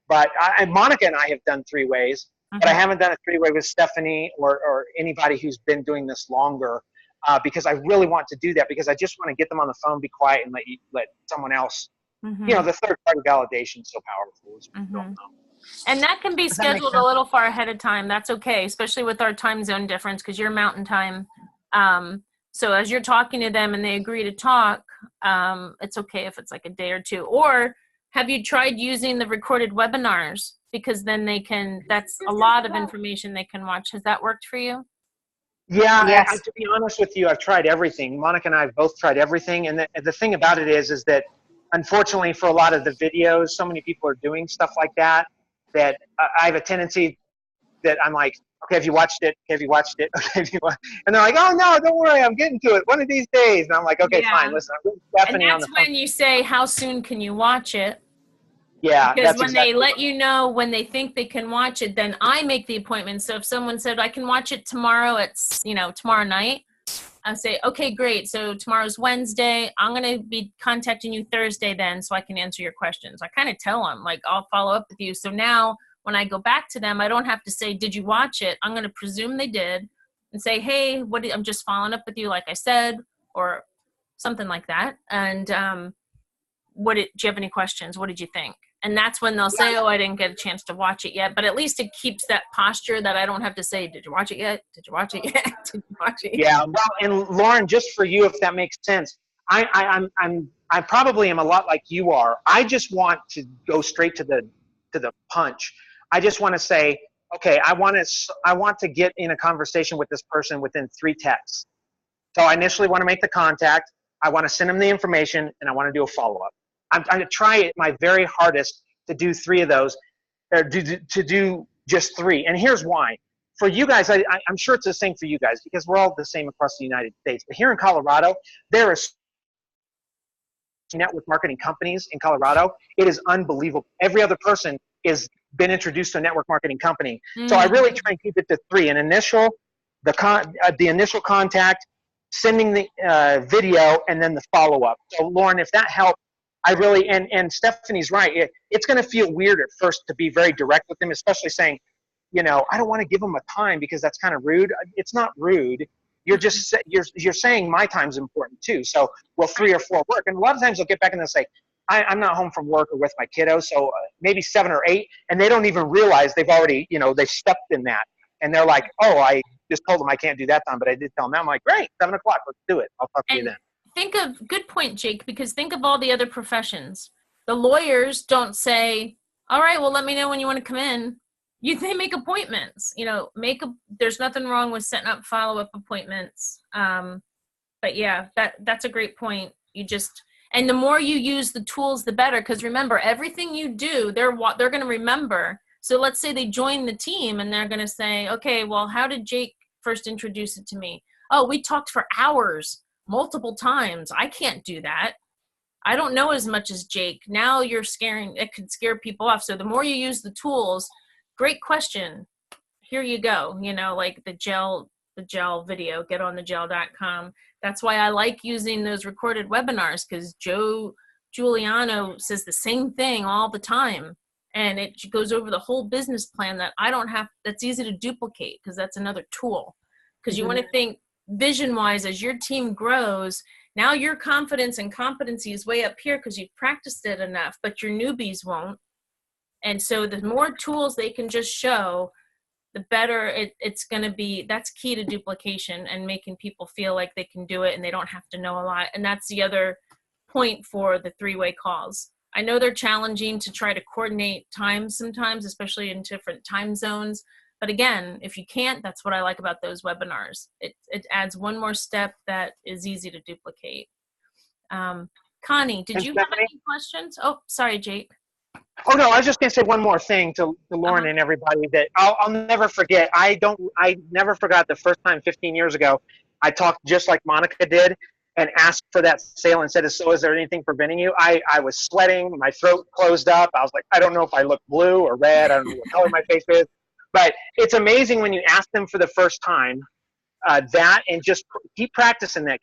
Speaker 2: But Monica and I have done 3-ways, but I haven't done a 3-way with Stephanie or anybody who's been doing this longer, because I really want to do that, because I just want to get them on the phone, be quiet, and let someone else. The third-party validation is so powerful. As we don't know.
Speaker 1: And that can be scheduled a little far ahead of time. That's okay, especially with our time zone difference, because you're Mountain Time. So as you're talking to them and they agree to talk, it's okay if it's like a day or 2. Or have you tried using the recorded webinars? Because then that's a lot of information they can watch. Has that worked for you?
Speaker 2: Yeah,
Speaker 3: Yes.
Speaker 2: to be honest with you, I've tried everything. Monica and I have both tried everything. And the thing about it is that unfortunately for a lot of the videos, so many people are doing stuff like that I have a tendency that I'm like, okay, have you watched it? Okay, have you watched it? Okay, have you watched? And they're like, oh no, don't worry, I'm getting to it one of these days. And I'm like, okay, fine, listen, I'm with Stephanie
Speaker 1: And
Speaker 2: on the
Speaker 1: that's
Speaker 2: phone.
Speaker 1: when you say, how soon can you watch it?
Speaker 2: Yeah,
Speaker 1: Because
Speaker 2: that's
Speaker 1: when
Speaker 2: exactly
Speaker 1: they let you know when they think they can watch it, then I make the appointment. So if someone said, I can watch it tomorrow at, tomorrow night, I say, okay, great. So tomorrow's Wednesday. I'm going to be contacting you Thursday then so I can answer your questions. I kind of tell them, like, I'll follow up with you. So now when I go back to them, I don't have to say, did you watch it? I'm going to presume they did and say, hey, I'm just following up with you, like I said, or something like that. And do you have any questions? What did you think? And that's when they'll say, oh, I didn't get a chance to watch it yet. But at least it keeps that posture that I don't have to say, did you watch it yet? Did you watch it yet? Did you watch it yet?
Speaker 2: Yeah, well, and Lauren, just for you, if that makes sense, I probably am a lot like you are. I just want to go straight to the punch. I just want to say, okay, I want to get in a conversation with this person within 3 texts. So I initially want to make the contact. I want to send them the information, and I want to do a follow-up. I'm going to try my very hardest to do 3 of those, or to do just 3. And here's why. For you guys, I'm sure it's the same for you guys, because we're all the same across the United States. But here in Colorado, there is network marketing companies in Colorado. It is unbelievable. Every other person is been introduced to a network marketing company. So I really try and keep it to 3: the initial contact, sending the video, and then the follow-up. So Lauren, if that helps, I really, and Stephanie's right. It's going to feel weird at first to be very direct with them, especially saying, I don't want to give them a time because that's kind of rude. It's not rude. You're just, you're saying my time's important too. So will 3 or 4 work? And a lot of times they'll get back and they'll say, I'm not home from work or with my kiddos, so maybe 7 or 8, and they don't even realize they've already, they've stepped in that. And they're like, oh, I just told them I can't do that time, but I did tell them that. I'm like, great, 7 o'clock, let's do it. I'll talk to you then.
Speaker 1: Good point, Jake, because think of all the other professions. The lawyers don't say, all right, well, let me know when you want to come in. They make appointments, there's nothing wrong with setting up follow-up appointments. But yeah, that's a great point. And the more you use the tools, the better. Because remember, everything you do, they're going to remember. So let's say they join the team and they're going to say, okay, well, how did Jake first introduce it to me? Oh, we talked for hours, multiple times. I can't do that. I don't know as much as Jake. Now it could scare people off. So the more you use the tools, great question. here you go, like the gel video, getonthegel.com. That's why I like using those recorded webinars, because Joe Giuliano says the same thing all the time. And it goes over the whole business plan that that's easy to duplicate, because that's another tool. Because you want to think vision wise as your team grows. Now your confidence and competency is way up here because you've practiced it enough, but your newbies won't. And so the more tools they can just show, the better it's going to be. That's key to duplication and making people feel like they can do it and they don't have to know a lot. And that's the other point for the three-way calls. I know they're challenging to try to coordinate times sometimes, especially in different time zones. But again, if you can't, that's what I like about those webinars. It adds one more step that is easy to duplicate. Connie, did you have any questions? Oh, sorry, Jake.
Speaker 2: Oh no, I was just gonna say one more thing to Lauren and everybody that I'll never forget. I never forgot the first time 15 years ago I talked just like Monica did and asked for that sale and said, so is there anything preventing you? I was sweating, my throat closed up. I was like, I don't know if I look blue or red. I don't know what color my face is. But it's amazing when you ask them for the first time that, and just keep practicing that.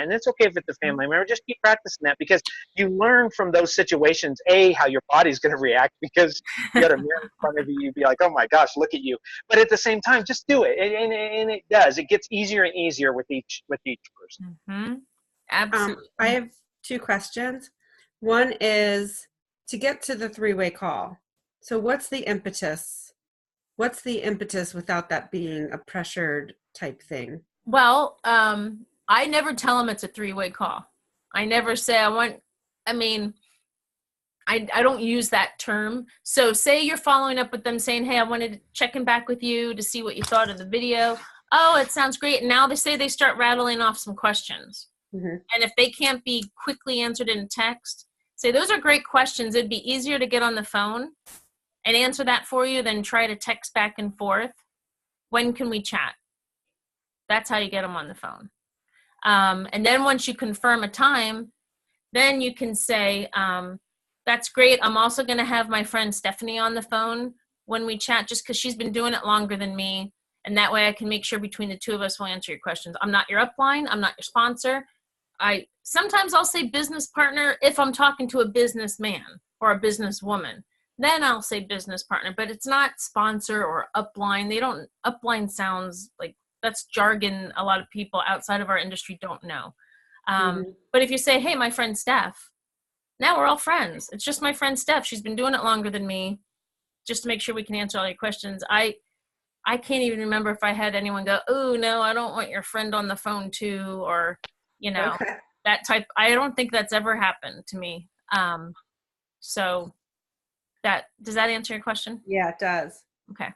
Speaker 2: And it's okay if it's a family member, just keep practicing that, because you learn from those situations, how your body's going to react, because you got a mirror in front of you, you'd be like, oh my gosh, look at you. But at the same time, just do it. And it does. It gets easier and easier with each person.
Speaker 1: Mm-hmm. Absolutely.
Speaker 5: I have two questions. One is to get to the three-way call. So what's the impetus? What's the impetus without that being a pressured type thing?
Speaker 1: Well, I never tell them it's a three-way call. I never say I don't use that term. So say you're following up with them saying, hey, I wanted to check in back with you to see what you thought of the video. Oh, it sounds great. And now they start rattling off some questions.
Speaker 5: Mm-hmm.
Speaker 1: And if they can't be quickly answered in text, say, those are great questions. It'd be easier to get on the phone and answer that for you than try to text back and forth. When can we chat? That's how you get them on the phone. And then once you confirm a time, then you can say, that's great. I'm also going to have my friend Stephanie on the phone when we chat, just because she's been doing it longer than me. And that way I can make sure between the two of us we'll answer your questions. I'm not your upline. I'm not your sponsor. Sometimes I'll say business partner if I'm talking to a businessman or a businesswoman. Then I'll say business partner, but it's not sponsor or upline. Upline sounds like that's jargon a lot of people outside of our industry don't know. But if you say, hey, my friend Steph, now we're all friends. It's just my friend Steph. She's been doing it longer than me, just to make sure we can answer all your questions. I can't even remember if I had anyone go, oh, no, I don't want your friend on the phone too, or,
Speaker 5: Okay.
Speaker 1: that type. I don't think that's ever happened to me. So does that answer your question?
Speaker 5: Yeah, it does.
Speaker 1: Okay.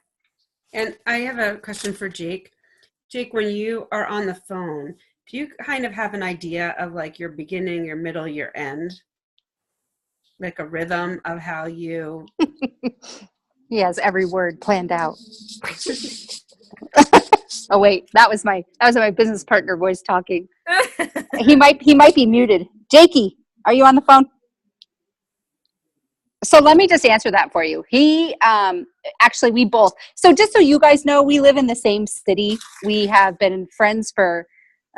Speaker 5: And I have a question for Jake. Jake, when you are on the phone, do you kind of have an idea of like your beginning, your middle, your end? Like a rhythm of how you...
Speaker 3: He has every word planned out. Oh wait, that was my business partner voice talking. He might be muted. Jakey, are you on the phone? So let me just answer that for you. He, actually we both, so just so you guys know, we live in the same city. We have been friends for,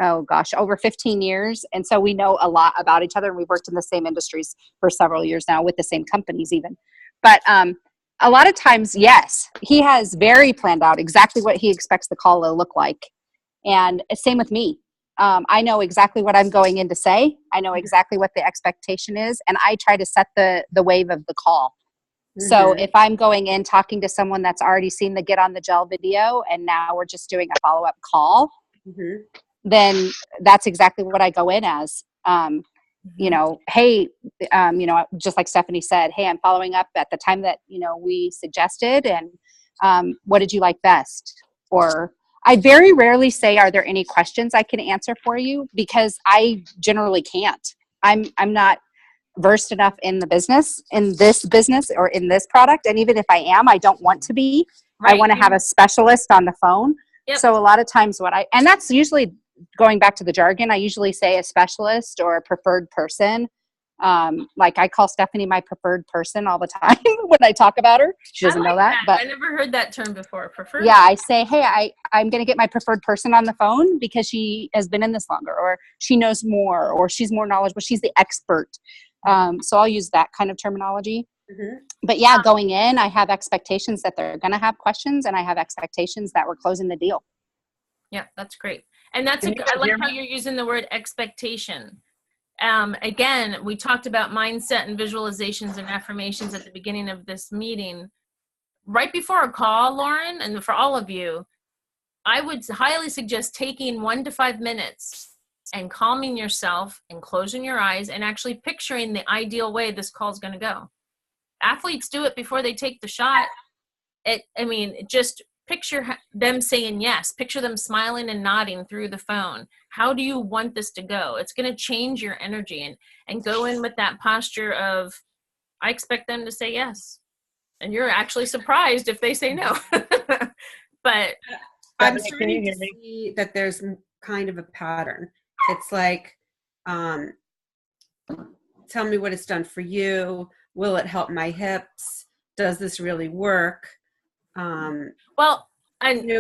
Speaker 3: over 15 years. And so we know a lot about each other, and we've worked in the same industries for several years now with the same companies even. But a lot of times, yes, he has very planned out exactly what he expects the call to look like. And same with me. I know exactly what I'm going in to say. I know exactly what the expectation is, and I try to set the wave of the call. Mm-hmm. So if I'm going in talking to someone that's already seen the Get on the Gel video, and now we're just doing a follow-up call,
Speaker 5: mm-hmm.
Speaker 3: then that's exactly what I go in as. Hey, just like Stephanie said, hey, I'm following up at the time that, we suggested, and what did you like best? Or I very rarely say, are there any questions I can answer for you? Because I generally can't. I'm not versed enough in this business or in this product. And even if I am, I don't want to be. Right. I want to have a specialist on the phone. Yep. So a lot of times and that's usually going back to the jargon, I usually say a specialist or a preferred person Like I call Stephanie my preferred person all the time when I talk about her. She doesn't know that, but
Speaker 1: I never heard that term before. Preferred.
Speaker 3: yeah, I say, hey, I'm going to get my preferred person on the phone because she has been in this longer, or she knows more, or she's more knowledgeable. She's the expert. So I'll use that kind of terminology.
Speaker 5: Mm-hmm.
Speaker 3: But yeah, going in, I have expectations that they're going to have questions, and I have expectations that we're closing the deal.
Speaker 1: Yeah, that's great. And that's, I like how you're using the word expectation. Again, we talked about mindset and visualizations and affirmations at the beginning of this meeting. Right before a call, Lauren, and for all of you, I would highly suggest taking 1 to 5 minutes and calming yourself and closing your eyes and actually picturing the ideal way this call is going to go. Athletes do it before they take the shot. Just picture them saying yes. Picture them smiling and nodding through the phone. How do you want this to go? It's going to change your energy, and go in with that posture of, I expect them to say yes. And you're actually surprised if they say no. But
Speaker 5: I'm starting to see that there's kind of a pattern. It's like, tell me what it's done for you. Will it help my hips? Does this really work?
Speaker 1: Well, and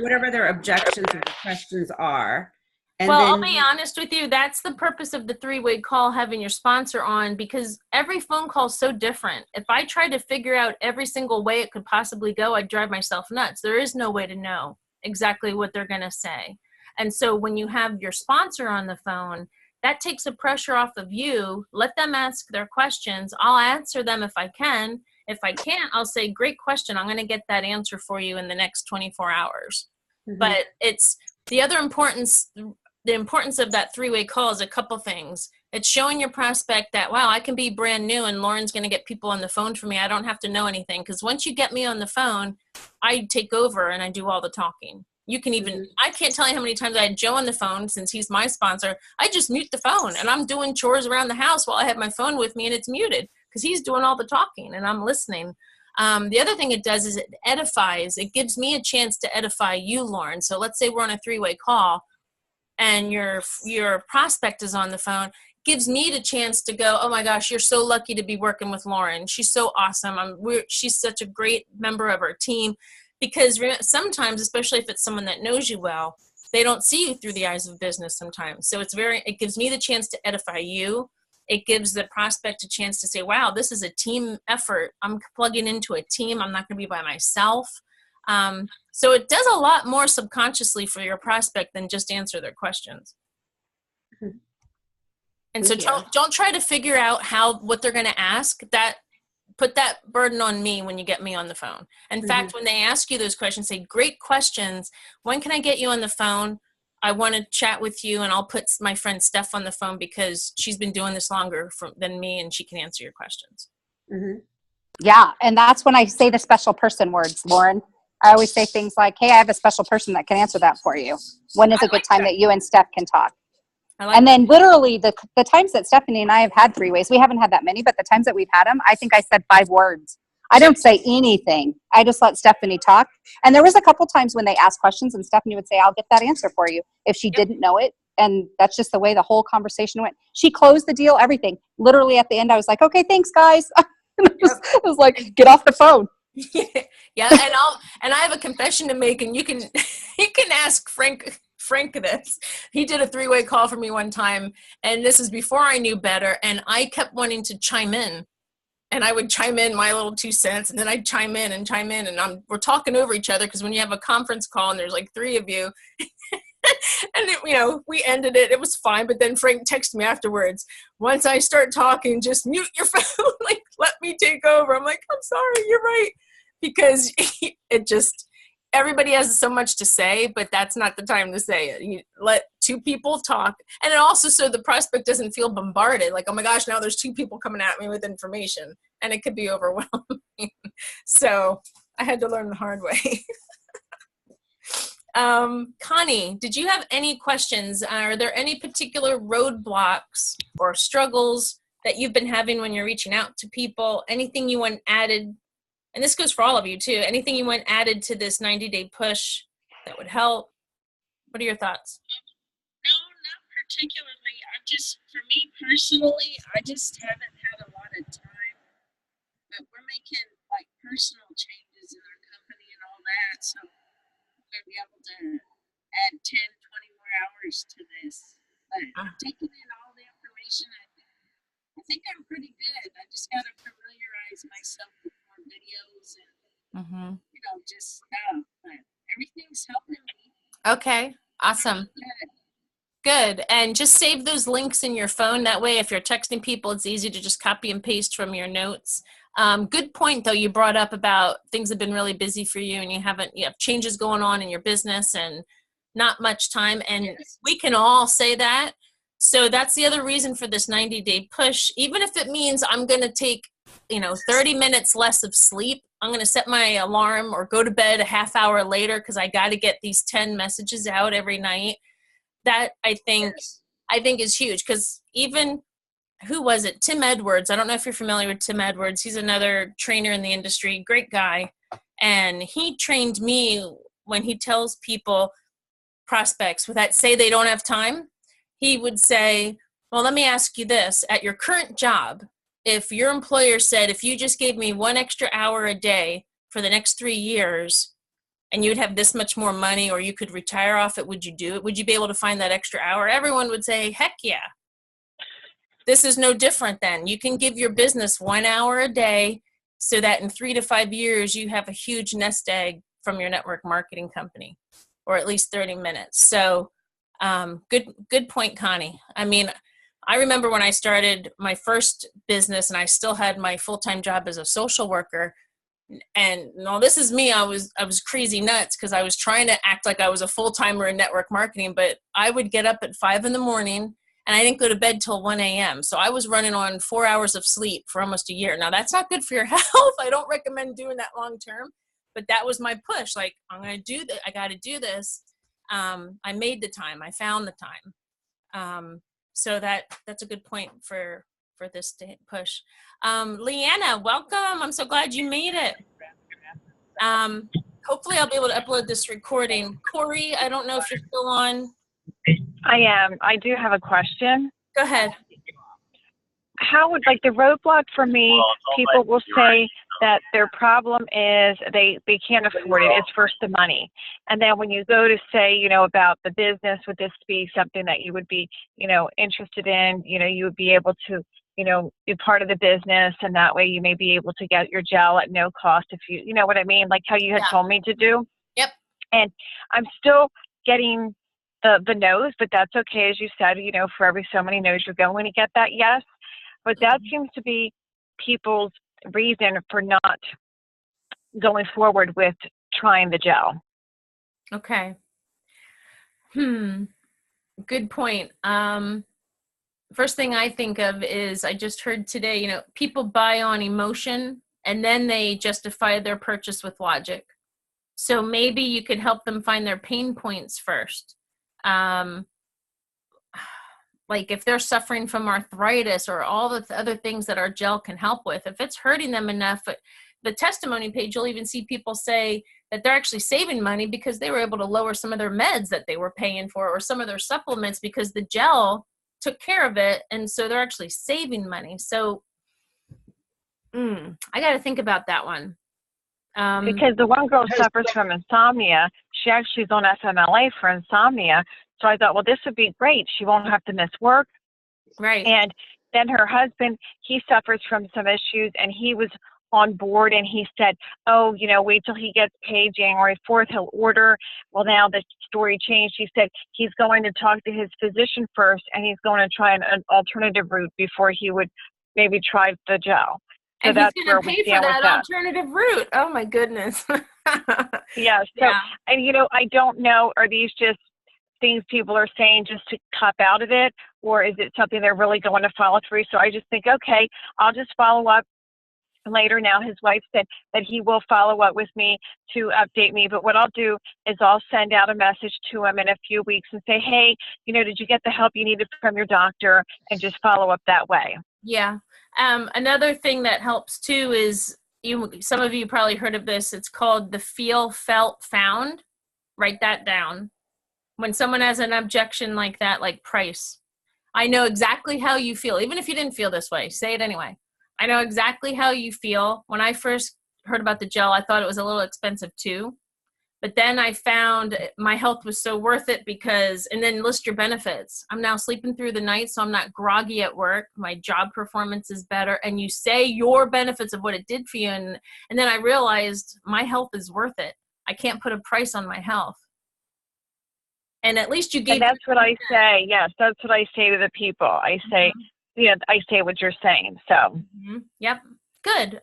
Speaker 5: whatever their objections or the questions are. And
Speaker 1: I'll be honest with you. That's the purpose of the 3-way call, having your sponsor on, because every phone call is so different. If I tried to figure out every single way it could possibly go, I'd drive myself nuts. There is no way to know exactly what they're going to say. And so when you have your sponsor on the phone, that takes the pressure off of you. Let them ask their questions. I'll answer them if I can. If I can't, I'll say, great question. I'm going to get that answer for you in the next 24 hours. Mm-hmm. But it's the other importance. The importance of that 3-way call is a couple things. It's showing your prospect that, wow, I can be brand new and Lauren's going to get people on the phone for me. I don't have to know anything, because once you get me on the phone, I take over and I do all the talking. You can even, I can't tell you how many times I had Joe on the phone, since he's my sponsor. I just mute the phone and I'm doing chores around the house while I have my phone with me and it's muted, because he's doing all the talking and I'm listening. The other thing it does is it edifies. It gives me a chance to edify you, Lauren. So let's say we're on a 3-way call and your prospect is on the phone. Gives me the chance to go, oh my gosh, you're so lucky to be working with Lauren. She's so awesome. She's such a great member of our team. Because sometimes, especially if it's someone that knows you well, they don't see you through the eyes of business sometimes. So it gives me the chance to edify you. It gives the prospect a chance to say, wow, this is a team effort. I'm plugging into a team. I'm not going to be by myself. So it does a lot more subconsciously for your prospect than just answer their questions. And so don't try to figure out what they're going to ask. Put that burden on me when you get me on the phone. In fact, when they ask you those questions, say, great questions. When can I get you on the phone? I want to chat with you, and I'll put my friend Steph on the phone because she's been doing this longer than me, and she can answer your questions.
Speaker 3: Mm-hmm. Yeah, and that's when I say the special person words, Lauren. I always say things like, hey, I have a special person that can answer that for you. When is a good time that you and Steph can talk? And then literally the times that Stephanie and I have had 3-ways, we haven't had that many, but the times that we've had them, I think I said 5 words. I don't say anything. I just let Stephanie talk. And there was a couple times when they asked questions and Stephanie would say, I'll get that answer for you if she didn't know it. And that's just the way the whole conversation went. She closed the deal, everything. Literally at the end, I was like, okay, thanks guys. It was like, get off the phone.
Speaker 1: Yeah. And I have a confession to make, and you can ask Frank this. He did a 3-way call for me one time, and this is before I knew better, and I kept wanting to chime in, and I would chime in my little 2 cents, and then I'd chime in, and we're talking over each other, because when you have a conference call and there's like 3 of you, and we ended it. It was fine, but then Frank texted me afterwards. Once I start talking, just mute your phone, like let me take over. I'm like, I'm sorry, you're right, because it just. Everybody has so much to say, but that's not the time to say it. You let 2 people talk. And it also, so the prospect doesn't feel bombarded. Like, oh my gosh, now there's 2 people coming at me with information, and it could be overwhelming. So I had to learn the hard way. Connie, did you have any questions? Are there any particular roadblocks or struggles that you've been having when you're reaching out to people? Anything you want added? And this goes for all of you too. Anything you want added to this 90-day push that would help? What are your thoughts?
Speaker 4: No, not particularly. I'm just for me personally, I just haven't had a lot of time. But we're making like personal changes in our company and all that, so we're gonna be able to add 10, 20 more hours to this. But taking in all the information, I think I'm pretty good. I just gotta familiarize myself with more videos and just stuff. But everything's helping me.
Speaker 1: Okay, awesome. Good. And just save those links in your phone. That way, if you're texting people, it's easy to just copy and paste from your notes. Good point, though, you brought up about things have been really busy for you and you have changes going on in your business and not much time. And we can all say that. So that's the other reason for this 90-day push. Even if it means I'm going to take, 30 minutes less of sleep, I'm going to set my alarm or go to bed a half hour later because I got to get these 10 messages out every night. That I think is huge, because even, who was it? Tim Edwards. I don't know if you're familiar with Tim Edwards. He's another trainer in the industry, great guy. And he trained me when he tells people, prospects, that say they don't have time. He would say, well, let me ask you this. At your current job, if your employer said, if you just gave me 1 extra hour a day for the next 3 years, and you'd have this much more money, or you could retire off it, would you do it? Would you be able to find that extra hour? Everyone would say, heck yeah. This is no different then. You can give your business 1 hour a day so that in 3 to 5 years, you have a huge nest egg from your network marketing company, or at least 30 minutes. So good point, Connie. I mean, I remember when I started my first business and I still had my full-time job as a social worker. And no, this is me. I was crazy nuts because I was trying to act like I was a full-timer in network marketing, but I would get up at 5 a.m. and I didn't go to bed till 1 a.m. So I was running on 4 hours of sleep for almost a year. Now that's not good for your health. I don't recommend doing that long term, but that was my push. Like, I'm going to do that. I got to do this. I made the time. I found the time. So that's a good point for this push. Leanna, welcome. I'm so glad you made it. Hopefully I'll be able to upload this recording. Corey, I don't know if you're still on.
Speaker 6: I am. I do have a question.
Speaker 1: Go ahead.
Speaker 6: How would, the roadblock for me, people will say that their problem is they can't afford it. It's first the money. And then when you go to say, about the business, would this be something that you would be, interested in, you would be able to, be part of the business, and that way you may be able to get your gel at no cost if you know what I mean? Like how you had told me to do.
Speaker 1: Yep.
Speaker 6: And I'm still getting the no's, but that's okay. As you said, for every so many no's, you're going to get that yes. But that seems to be people's reason for not going forward with trying the gel.
Speaker 1: Okay. Good point. First thing I think of is, I just heard today, people buy on emotion and then they justify their purchase with logic. So maybe you could help them find their pain points first. Like if they're suffering from arthritis or all the other things that our gel can help with, if it's hurting them enough, the testimony page, you'll even see people say that they're actually saving money because they were able to lower some of their meds that they were paying for, or some of their supplements, because the gel took care of it. And so they're actually saving money. So I got to think about that one.
Speaker 6: Because the one girl suffers from insomnia. She actually is on FMLA for insomnia. So I thought, well, this would be great. She won't have to miss work.
Speaker 1: Right.
Speaker 6: And then her husband, he suffers from some issues, and he was on board, and he said, oh, wait till he gets paid January 4th, he'll order. Well, now the story changed. He said he's going to talk to his physician first, and he's going to try an alternative route before he would maybe try the gel. So
Speaker 1: and
Speaker 6: that's
Speaker 1: he's
Speaker 6: where
Speaker 1: going to
Speaker 6: we
Speaker 1: pay
Speaker 6: stand
Speaker 1: for
Speaker 6: with
Speaker 1: that
Speaker 6: that.
Speaker 1: alternative route. Oh my goodness.
Speaker 6: Yeah. So, and I don't know, are these just things people are saying just to cop out of it, or is it something they're really going to follow through? So I just think, okay, I'll just follow up later. Now his wife said that he will follow up with me to update me, but what I'll do is I'll send out a message to him in a few weeks and say, hey, did you get the help you needed from your doctor, and just follow up that way.
Speaker 1: Yeah. Another thing that helps too is, some of you probably heard of this. It's called the feel, felt, found. Write that down. When someone has an objection like that, like price, I know exactly how you feel. Even if you didn't feel this way, say it anyway. I know exactly how you feel. When I first heard about the gel, I thought it was a little expensive too. But then I found my health was so worth it because, and then list your benefits. I'm now sleeping through the night, so I'm not groggy at work. My job performance is better. And you say your benefits of what it did for you. And then I realized my health is worth it. I can't put a price on my health. And at least you gave.
Speaker 6: And that's what I say. Yes, that's what I say to the people. I say, I say what you're saying. So.
Speaker 1: Yep. Good.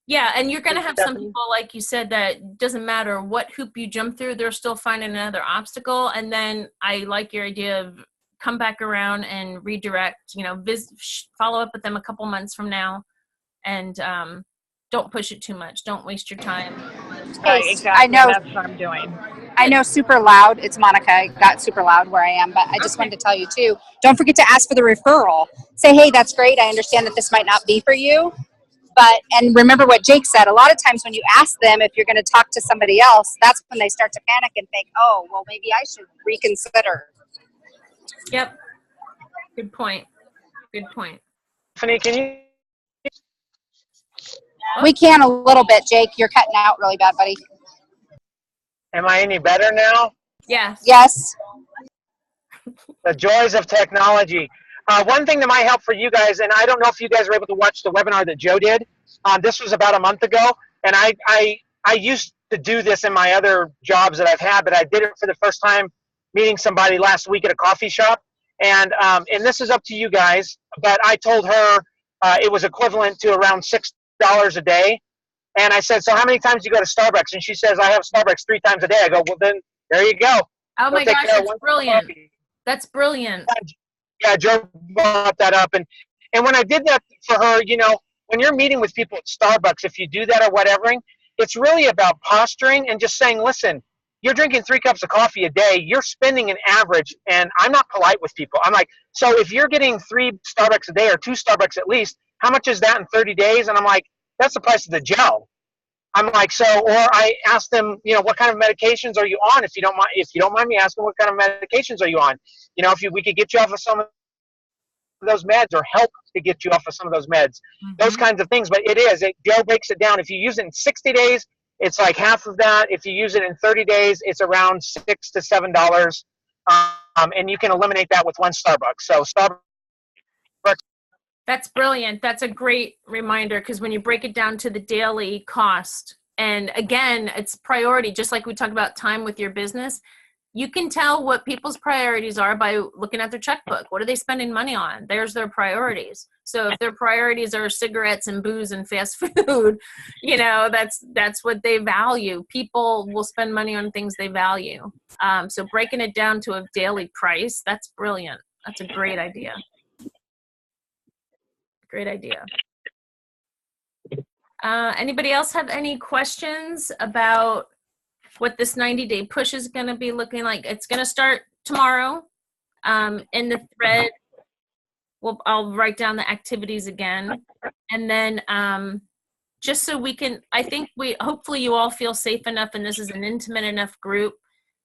Speaker 1: Yeah, and you're going to have some people, like you said, that doesn't matter what hoop you jump through, they're still finding another obstacle. And then I like your idea of come back around and redirect, follow up with them a couple months from now, and don't push it too much. Don't waste your time.
Speaker 6: Right, exactly.
Speaker 3: I know.
Speaker 6: That's what I'm doing.
Speaker 3: I know super loud. It's Monica. It got super loud where I am, but I just wanted to tell you too, don't forget to ask for the referral. Say, hey, that's great. I understand that this might not be for you. But, and remember what Jake said, a lot of times when you ask them if you're going to talk to somebody else, that's when they start to panic and think, oh, well, maybe I should reconsider.
Speaker 1: Yep. Good point. Good point.
Speaker 2: Tiffany, can you?
Speaker 3: We can a little bit, Jake. You're cutting out really bad, buddy.
Speaker 2: Am I any better now?
Speaker 1: Yes.
Speaker 3: Yes.
Speaker 2: The joys of technology. One thing that might help for you guys, and I don't know if you guys were able to watch the webinar that Joe did. This was about a month ago, and I used to do this in my other jobs that I've had, but I did it for the first time meeting somebody last week at a coffee shop. And this is up to you guys, but I told her it was equivalent to around $6 a day. And I said, so how many times do you go to Starbucks? And she says, I have Starbucks 3 times a day. I go, well, then there you go.
Speaker 1: Oh my gosh, that's brilliant. That's brilliant.
Speaker 2: Yeah, Joe brought that up. And when I did that for her, when you're meeting with people at Starbucks, if you do that or whatever, it's really about posturing and just saying, listen, you're drinking 3 cups of coffee a day. You're spending an average, and I'm not polite with people. I'm like, so if you're getting 3 Starbucks a day or 2 Starbucks at least, how much is that in 30 days? And I'm like, that's the price of the gel. I'm like, so, or I ask them, what kind of medications are you on? If you don't mind me asking, what kind of medications are you on? If we could get you off of some of those meds or help to get you off of some of those meds, those kinds of things. But Joe breaks it down. If you use it in 60 days, it's like half of that. If you use it in 30 days, it's around $6 to $7. And you can eliminate that with 1 Starbucks. So Starbucks.
Speaker 1: That's brilliant. That's a great reminder, because when you break it down to the daily cost, and again, it's priority, just like we talk about time with your business, you can tell what people's priorities are by looking at their checkbook. What are they spending money on? There's their priorities. So if their priorities are cigarettes and booze and fast food, that's what they value. People will spend money on things they value. So breaking it down to a daily price, that's brilliant. That's a great idea. Great idea. Anybody else have any questions about what this 90-day push is going to be looking like? It's going to start tomorrow. In the thread, I'll write down the activities again. And then just so we can, hopefully you all feel safe enough, and this is an intimate enough group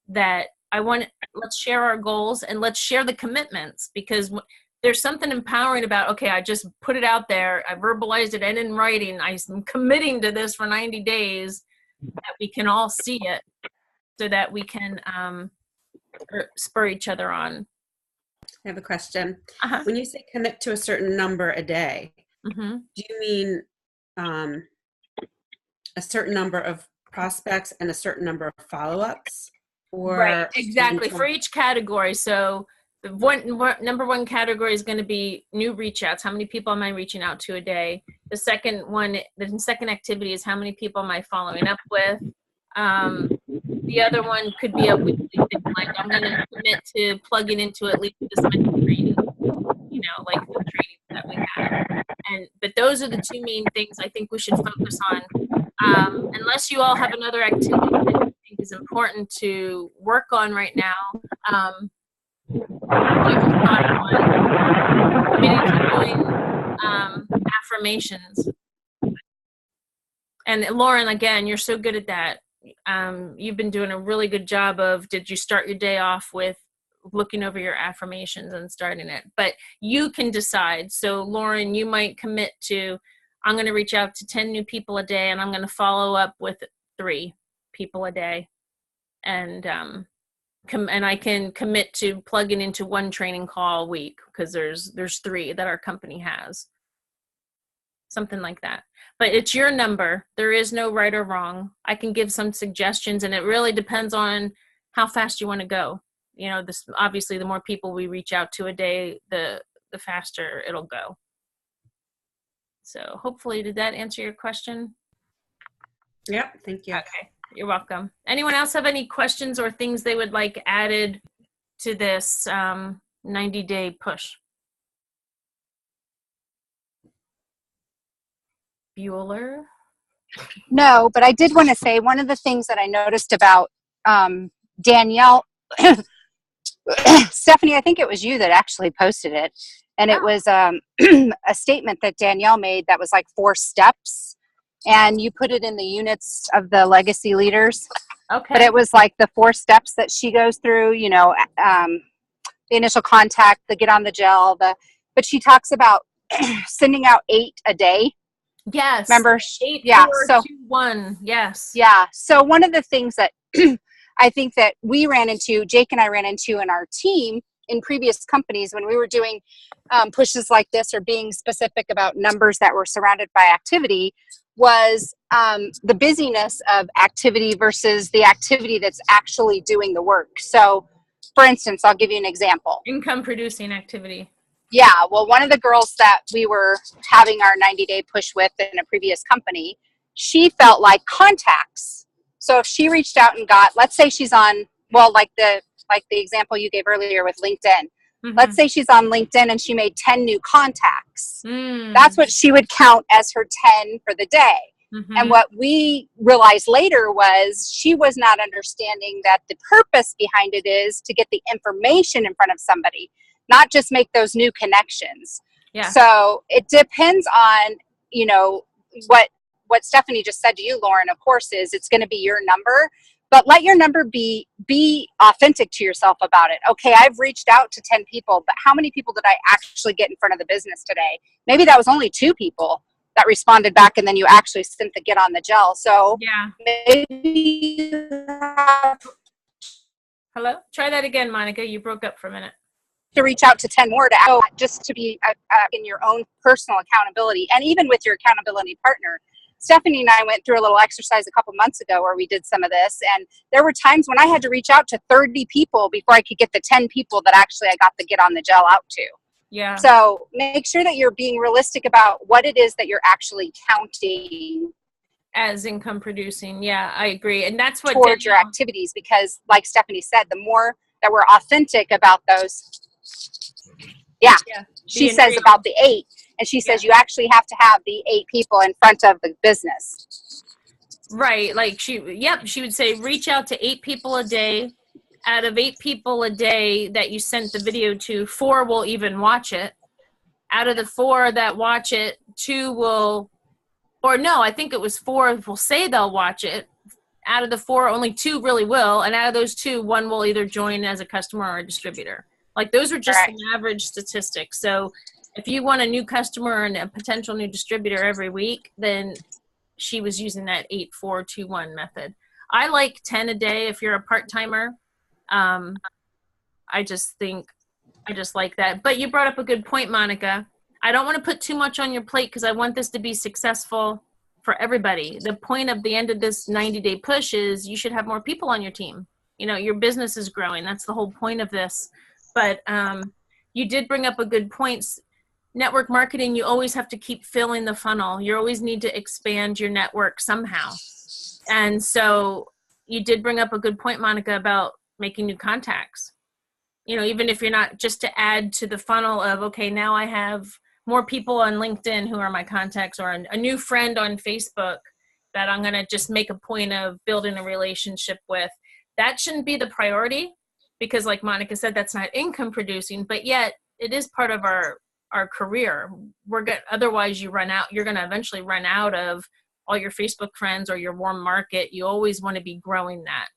Speaker 1: that let's share our goals and let's share the commitments, because there's something empowering about, okay, I just put it out there, I verbalized it and in writing, I'm committing to this for 90 days, that we can all see it so that we can spur each other on.
Speaker 5: I have a question. When you say commit to a certain number a day, do you mean a certain number of prospects and a certain number of follow-ups? Or
Speaker 1: right, exactly, for each category. So the number one category is going to be new reach outs. How many people am I reaching out to a day? The second activity is how many people am I following up with? The other one could be a weekly thing, like I'm going to commit to plugging into at least this many training, like the training that we have. But those are the 2 main things I think we should focus on. Unless you all have another activity that you think is important to work on right now. I just thought of one, committing to doing affirmations. And Lauren, again, you're so good at that. You've been doing a really good job of, did you start your day off with looking over your affirmations and starting it. But you can decide. So Lauren, you might commit to, I'm going to reach out to 10 new people a day, and I'm going to follow up with 3 people a day. And and I can commit to plugging into 1 training call a week, because there's 3 that our company has. Something like that. But it's your number. There is no right or wrong. I can give some suggestions, and it really depends on how fast you want to go. You know, this obviously the more people we reach out to a day, the faster it'll go. So hopefully, did that answer your question?
Speaker 5: Yep, thank you.
Speaker 1: Okay, you're welcome. Anyone else have any questions or things they would like added to this 90-day push? Bueller?
Speaker 3: No, but I did want to say one of the things that I noticed about Danielle, Stephanie, I think it was you that actually posted it. And it was a statement that Danielle made that was like 4 steps. And you put it in the units of the legacy leaders.
Speaker 1: Okay.
Speaker 3: But it was like the 4 steps that she goes through, you know, the initial contact, the get on the gel, but she talks about sending out 8 a day.
Speaker 1: Yes.
Speaker 3: Remember?
Speaker 1: 8,
Speaker 3: yeah.
Speaker 1: 4,
Speaker 3: So
Speaker 1: 2, 1. Yes.
Speaker 3: Yeah. So one of the things that I think that we ran into, Jake and I ran into in our team in previous companies when we were doing pushes like this or being specific about numbers that were surrounded by activity, was the busyness of activity versus the activity that's actually doing the work. So for instance, I'll give you an example.
Speaker 1: Income producing activity.
Speaker 3: Yeah, well, one of the girls that we were having our 90-day push with in a previous company, she felt like contacts. So if she reached out and got, let's say she's on, well, like the example you gave earlier with LinkedIn. Mm-hmm. Let's say she's on LinkedIn and she made 10 new contacts. That's what she would count as her 10 for the day. Mm-hmm. And what we realized later was she was not understanding that the purpose behind it is to get the information in front of somebody, not just make those new connections. Yeah. So it depends on, you know, what Stephanie just said to you, Lauren, of course, is it's going to be your number, but let your number be authentic to yourself about it. Okay, I've reached out to 10 people, but how many people did I actually get in front of the business today? Maybe that was only 2 people that responded back, and then you actually sent the get on the gel. So
Speaker 1: yeah.
Speaker 3: Maybe.
Speaker 1: Hello? Try that again, Monica. You broke up for a minute.
Speaker 3: To reach out to 10 more to just to be in your own personal accountability, and even with your accountability partner. Stephanie and I went through a little exercise a couple months ago where we did some of this, and there were times when I had to reach out to 30 people before I could get the 10 people that actually I got the get on the gel out to.
Speaker 1: Yeah.
Speaker 3: So make sure that you're being realistic about what it is that you're actually counting
Speaker 1: as income producing. Yeah, I agree. And that's what
Speaker 3: towards your activities, because like Stephanie said, the more that we're authentic about those. Yeah. She says about the 8, and she says you actually have to have the 8 people in front of the business.
Speaker 1: Right. Like she would say, reach out to 8 people a day. Out of 8 people a day that you sent the video to, 4 will even watch it. Out of the 4 that watch it, 2 will, or no, I think it was 4 will say they'll watch it. Out of the 4, only 2 really will. And out of those 2, 1 will either join as a customer or a distributor. Like those are just an average statistics. So if you want a new customer and a potential new distributor every week, then she was using that 8-4-2-1 method. I like 10 a day if you're a part-timer. I just like that. But you brought up a good point, Monica. I don't want to put too much on your plate because I want this to be successful for everybody. The point of the end of this 90-day push is you should have more people on your team. You know, your business is growing. That's the whole point of this. But you did bring up a good point. Network marketing, you always have to keep filling the funnel. You always need to expand your network somehow. And so you did bring up a good point, Monica, about making new contacts. You know, even if you're not, just to add to the funnel of, okay, now I have more people on LinkedIn who are my contacts, or a new friend on Facebook that I'm going to just make a point of building a relationship with. That shouldn't be the priority, because like Monica said, that's not income producing, but yet it is part of our career. Otherwise you're going to eventually run out of all your Facebook friends or your warm market. You always want to be growing that.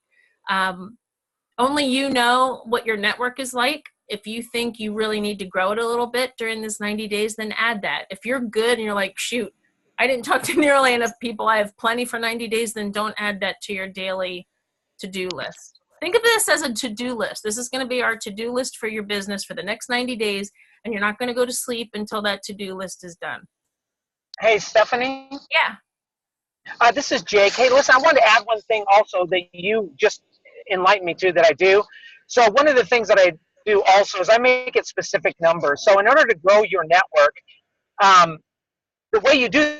Speaker 1: only you know what your network is like. If you think you really need to grow it a little bit during this 90 days, then add that. If you're good and you're like, shoot, I didn't talk to nearly enough people, I have plenty for 90 days, then don't add that to your daily to-do list. Think of this as a to-do list. This is going to be our to-do list for your business for the next 90 days, and you're not going to go to sleep until that to-do list is done.
Speaker 2: Hey, Stephanie.
Speaker 1: Yeah.
Speaker 2: This is Jake. Hey, listen, I wanted to add one thing also that you just enlightened me to that I do. So one of the things that I do also is I make it specific numbers. So in order to grow your network, the way you do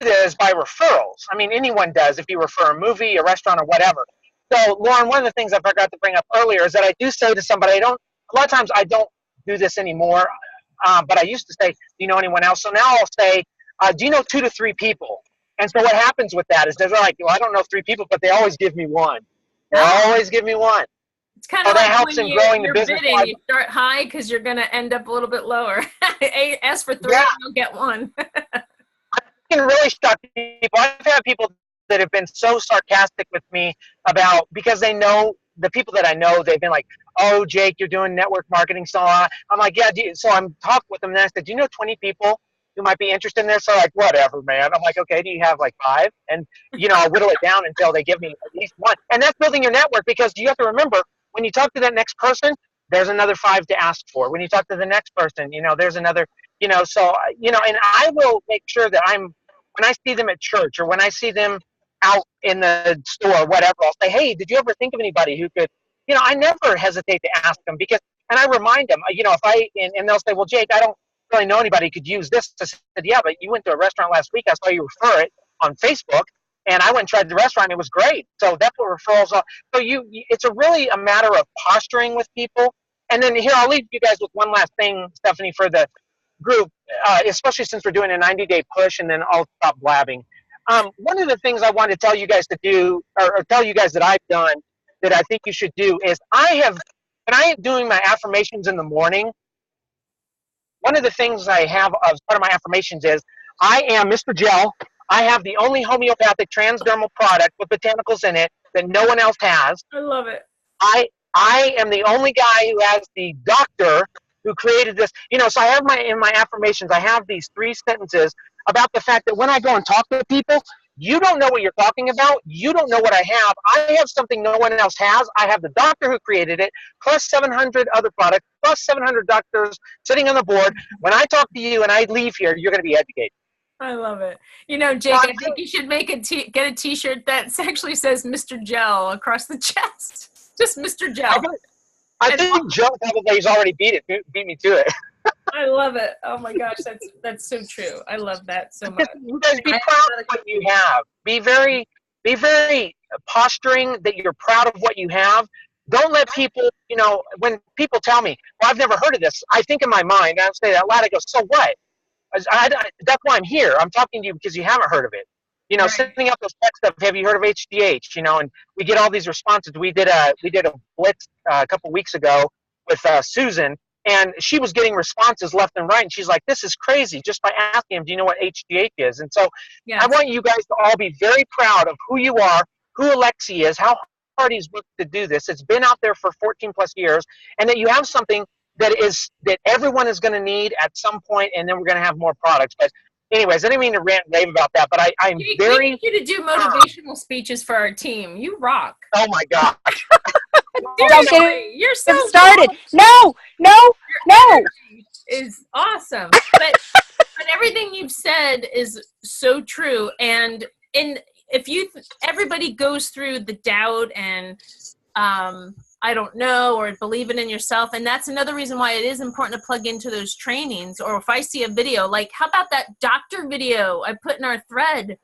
Speaker 2: this is by referrals. I mean, anyone does if you refer a movie, a restaurant, or whatever. So, Lauren, one of the things I forgot to bring up earlier is that I do say to somebody, a lot of times I don't do this anymore, but I used to say, do you know anyone else? So now I'll say, do you know 2 to 3 people? And so what happens with that is they're like, well, I don't know 3 people, but they always give me one. They always give me one.
Speaker 1: It's kind
Speaker 2: So
Speaker 1: of
Speaker 2: that
Speaker 1: like
Speaker 2: helps
Speaker 1: when
Speaker 2: in growing the
Speaker 1: you're
Speaker 2: business.
Speaker 1: bidding, you start high because you're going to end up a little bit lower. Ask for 3,
Speaker 2: Yeah.
Speaker 1: you'll get 1.
Speaker 2: Can really shock people. I've had people that have been so sarcastic with me about, because they know, the people that I know, they've been like, oh, Jake, you're doing network marketing. So I'm like, yeah. So I'm talking with them and I said, do you know 20 people who might be interested in this? So like, whatever, man. I'm like, okay, do you have like 5? And, I whittle it down until they give me at least 1. And that's building your network, because you have to remember, when you talk to that next person, there's another 5 to ask for. When you talk to the next person, there's another, so, and I will make sure that when I see them at church or when I see them out in the store, whatever, I'll say, hey, did you ever think of anybody who could, I never hesitate to ask them, because, and I remind them, and they'll say, well, Jake, I don't really know anybody who could use this. I said, yeah, but you went to a restaurant last week. I saw you refer it on Facebook, and I went and tried the restaurant. It was great. So that's what referrals are. So it's really a matter of posturing with people. And then here, I'll leave you guys with one last thing, Stephanie, for the group, especially since we're doing a 90-day push, and then I'll stop blabbing. One of the things I want to tell you guys to do, or tell you guys that I've done that I think you should do, is when I am doing my affirmations in the morning, one of the things I have as part of my affirmations is, I am Mr. Gel. I have the only homeopathic transdermal product with botanicals in it that no one else has.
Speaker 1: I love it.
Speaker 2: I am the only guy who has the doctor who created this. So I have in my affirmations, I have these 3 sentences about the fact that when I go and talk to people, you don't know what you're talking about. You don't know what I have. I have something no one else has. I have the doctor who created it, plus 700 other products, plus 700 doctors sitting on the board. When I talk to you and I leave here, you're going to be educated.
Speaker 1: I love it. Jake, I think you should get a T-shirt that actually says Mr. Gel across the chest. Just Mr. Gel.
Speaker 2: I think Joe probably has already beat me to it.
Speaker 1: I love it. Oh my gosh, that's so true. I love that so much.
Speaker 2: You guys be proud of what you have. Be very posturing that you're proud of what you have. Don't let people, when people tell me, well, I've never heard of this, I think in my mind, I say that loud, I go, so what? That's why I'm here. I'm talking to you because you haven't heard of it.
Speaker 1: Right.
Speaker 2: Sending out those texts of, have you heard of HDH? And we get all these responses. We did a blitz a couple weeks ago with Susan, and she was getting responses left and right. And she's like, this is crazy, just by asking him, do you know what HDH is? And so
Speaker 1: Yes.
Speaker 2: I want you guys to all be very proud of who you are, who Alexi is, how hard he's worked to do this. It's been out there for 14 plus years, and that you have something that everyone is going to need at some point, and then we're going to have more products. But anyways, I didn't mean to rant and rave about that, but I'm very...
Speaker 1: We need you to do motivational speeches for our team. You rock.
Speaker 2: Oh my gosh.
Speaker 1: Seriously, you're so
Speaker 3: started. No.
Speaker 1: Is awesome. But everything you've said is so true. And if everybody goes through the doubt and I don't know, or believe it in yourself. And that's another reason why it is important to plug into those trainings. Or if I see a video, like how about that doctor video I put in our thread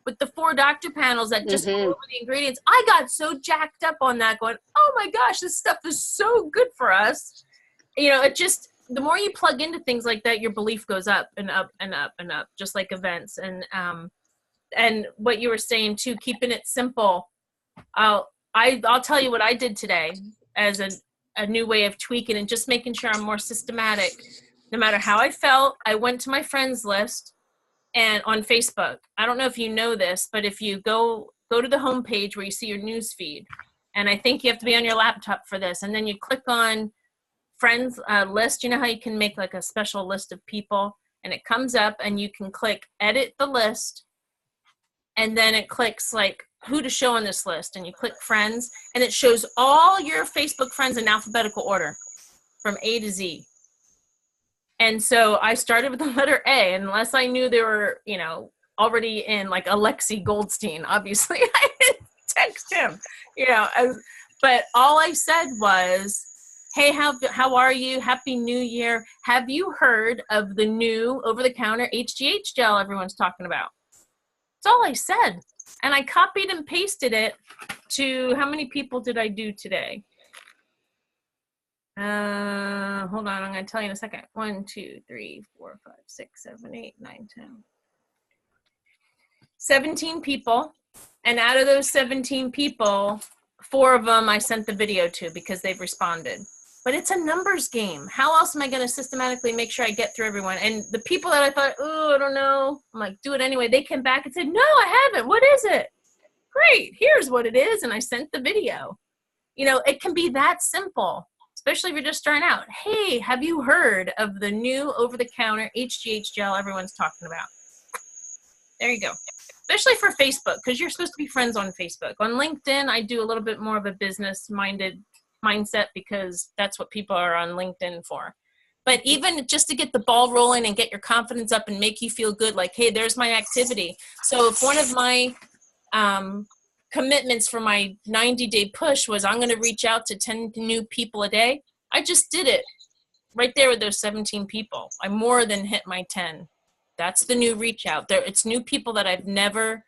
Speaker 1: with the 4 doctor panels that just go over the ingredients. I got so jacked up on that going, oh my gosh, this stuff is so good for us. It just, the more you plug into things like that, your belief goes up and up and up and up, just like events. And what you were saying too, keeping it simple. I'll tell you what I did today as a new way of tweaking and just making sure I'm more systematic. No matter how I felt, I went to my friends list and on Facebook. I don't know if you know this, but if you go to the homepage where you see your news feed, And I think you have to be on your laptop for this. And then you click on friends list. You know how you can make like a special list of people, and it comes up and you can click edit the list. And then it clicks like who to show on this list. And you click friends, and it shows all your Facebook friends in alphabetical order from A to Z. And so I started with the letter A, unless I knew they were, you know, already in like Alexi Goldstein. Obviously, I didn't text him, you know, but all I said was, hey, how are you? Happy New Year. Have you heard of the new over-the-counter HGH gel everyone's talking about? That's all I said. And I copied and pasted it to, how many people did I do today? Hold on, I'm going to tell you in a second. 1, 2, 3, 4, 5, 6, 7, 8, 9, 10. 17 people. And out of those 17 people, 4 of them I sent the video to because they've responded. But it's a numbers game. How else am I going to systematically make sure I get through everyone? And the people that I thought, oh, I don't know, I'm like, do it anyway. They came back and said, no, I haven't. What is it? Great. Here's what it is. And I sent the video. You know, it can be that simple, especially if you're just starting out. Hey, have you heard of the new over-the-counter HGH gel everyone's talking about? There you go. Especially for Facebook, because you're supposed to be friends on Facebook. On LinkedIn, I do a little bit more of a business-minded mindset because that's what people are on LinkedIn for. But even just to get the ball rolling and get your confidence up and make you feel good, like, hey, there's my activity. So if one of my commitments for my 90-day push was I'm going to reach out to 10 new people a day, I just did it right there with those 17 people. I more than hit my 10. That's the new reach out there. It's new people that I've never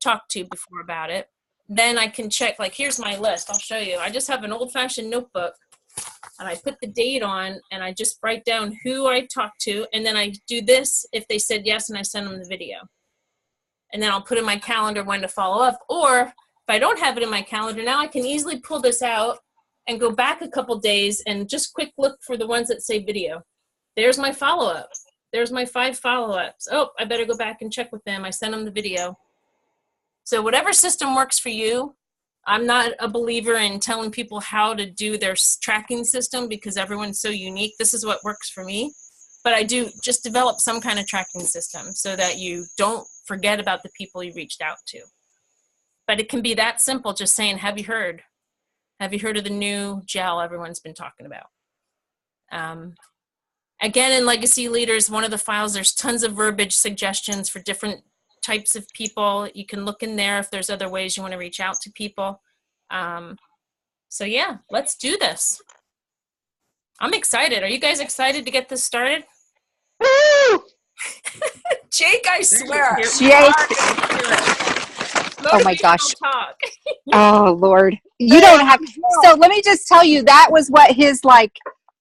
Speaker 1: talked to before about it. Then I can check, like, here's my list. I'll show you. I just have an old-fashioned notebook, and I put the date on, and I just write down who I talked to, and then I do this if they said yes, and I send them the video. And then I'll put in my calendar when to follow up. Or if I don't have it in my calendar, now I can easily pull this out and go back a couple days and just quick look for the ones that say video. There's my follow-up. There's my 5 follow-ups. Oh, I better go back and check with them. I sent them the video. So whatever system works for you. I'm not a believer in telling people how to do their tracking system because everyone's so unique. This is what works for me. But I do just develop some kind of tracking system so that you don't forget about the people you reached out to. But it can be that simple, just saying, have you heard? Have you heard of the new gel everyone's been talking about? Again, in Legacy Leaders, one of the files, there's tons of verbiage suggestions for different types of people. You can look in there if there's other ways you want to reach out to people. So yeah, let's do this. I'm excited. Are you guys excited to get this started?
Speaker 2: Woo!
Speaker 1: Jake, I swear.
Speaker 3: Jake. Oh my gosh. Oh Lord. You don't have, so let me just tell you, that was what his like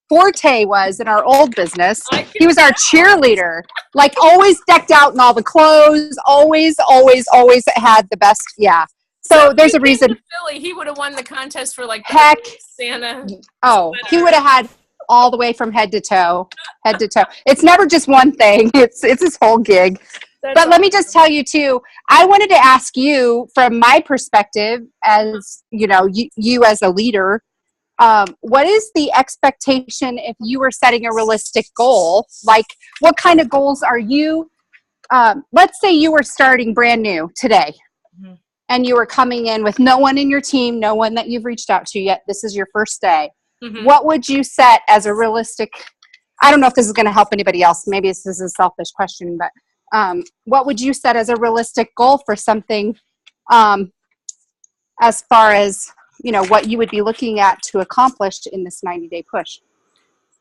Speaker 3: forte was in our old business. He was our cheerleader, like always decked out in all the clothes, always had the best. Yeah. So there's a reason.
Speaker 1: Philly, he would have won the contest for like
Speaker 3: heck
Speaker 1: Santa.
Speaker 3: Oh, he would have had all the way from head to toe. It's never just one thing. It's his whole gig. But let me just tell you too, I wanted to ask you from my perspective as, you know, you as a leader, what is the expectation if you were setting a realistic goal? Like, what kind of goals are you, let's say you were starting brand new today, and you were coming in with no one in your team, no one that you've reached out to yet. This is your first day. What would you set as a realistic, I don't know if this is going to help anybody else. Maybe this is a selfish question, but what would you set as a realistic goal for something as far as, you know, what you would be looking at to accomplish in this 90-day push?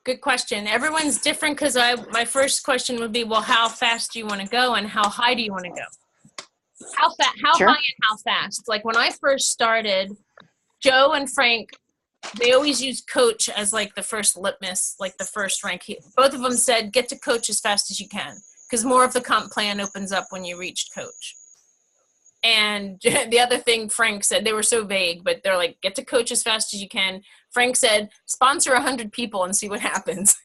Speaker 1: Good question. Everyone's different because my first question would be, well, how fast do you want to go and how high do you want to go? How
Speaker 3: Sure.
Speaker 1: high and how fast? Like when I first started, Joe and Frank, they always used coach as like the first litmus, like the first rank. Both of them said, get to coach as fast as you can because more of the comp plan opens up when you reached coach. And the other thing Frank said, they were so vague, but they're like, get to coach as fast as you can. Frank said, sponsor 100 people and see what happens.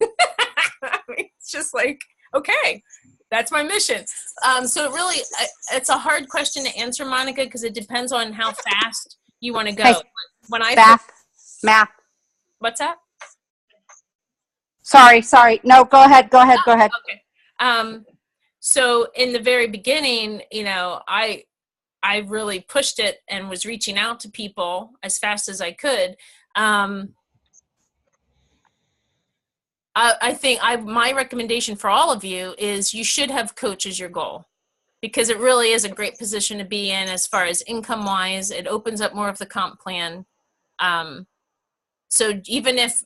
Speaker 1: I mean, it's just like, okay, that's my mission. So it really, it's a hard question to answer, Monica, because it depends on how fast you want to go. when I
Speaker 3: Math.
Speaker 1: what's that?
Speaker 3: Sorry. No, go ahead.
Speaker 1: Okay. So in the very beginning, you know, I really pushed it and was reaching out to people as fast as I could. I think my recommendation for all of you is you should have coach as your goal, because it really is a great position to be in as far as income wise. It opens up more of the comp plan. So even if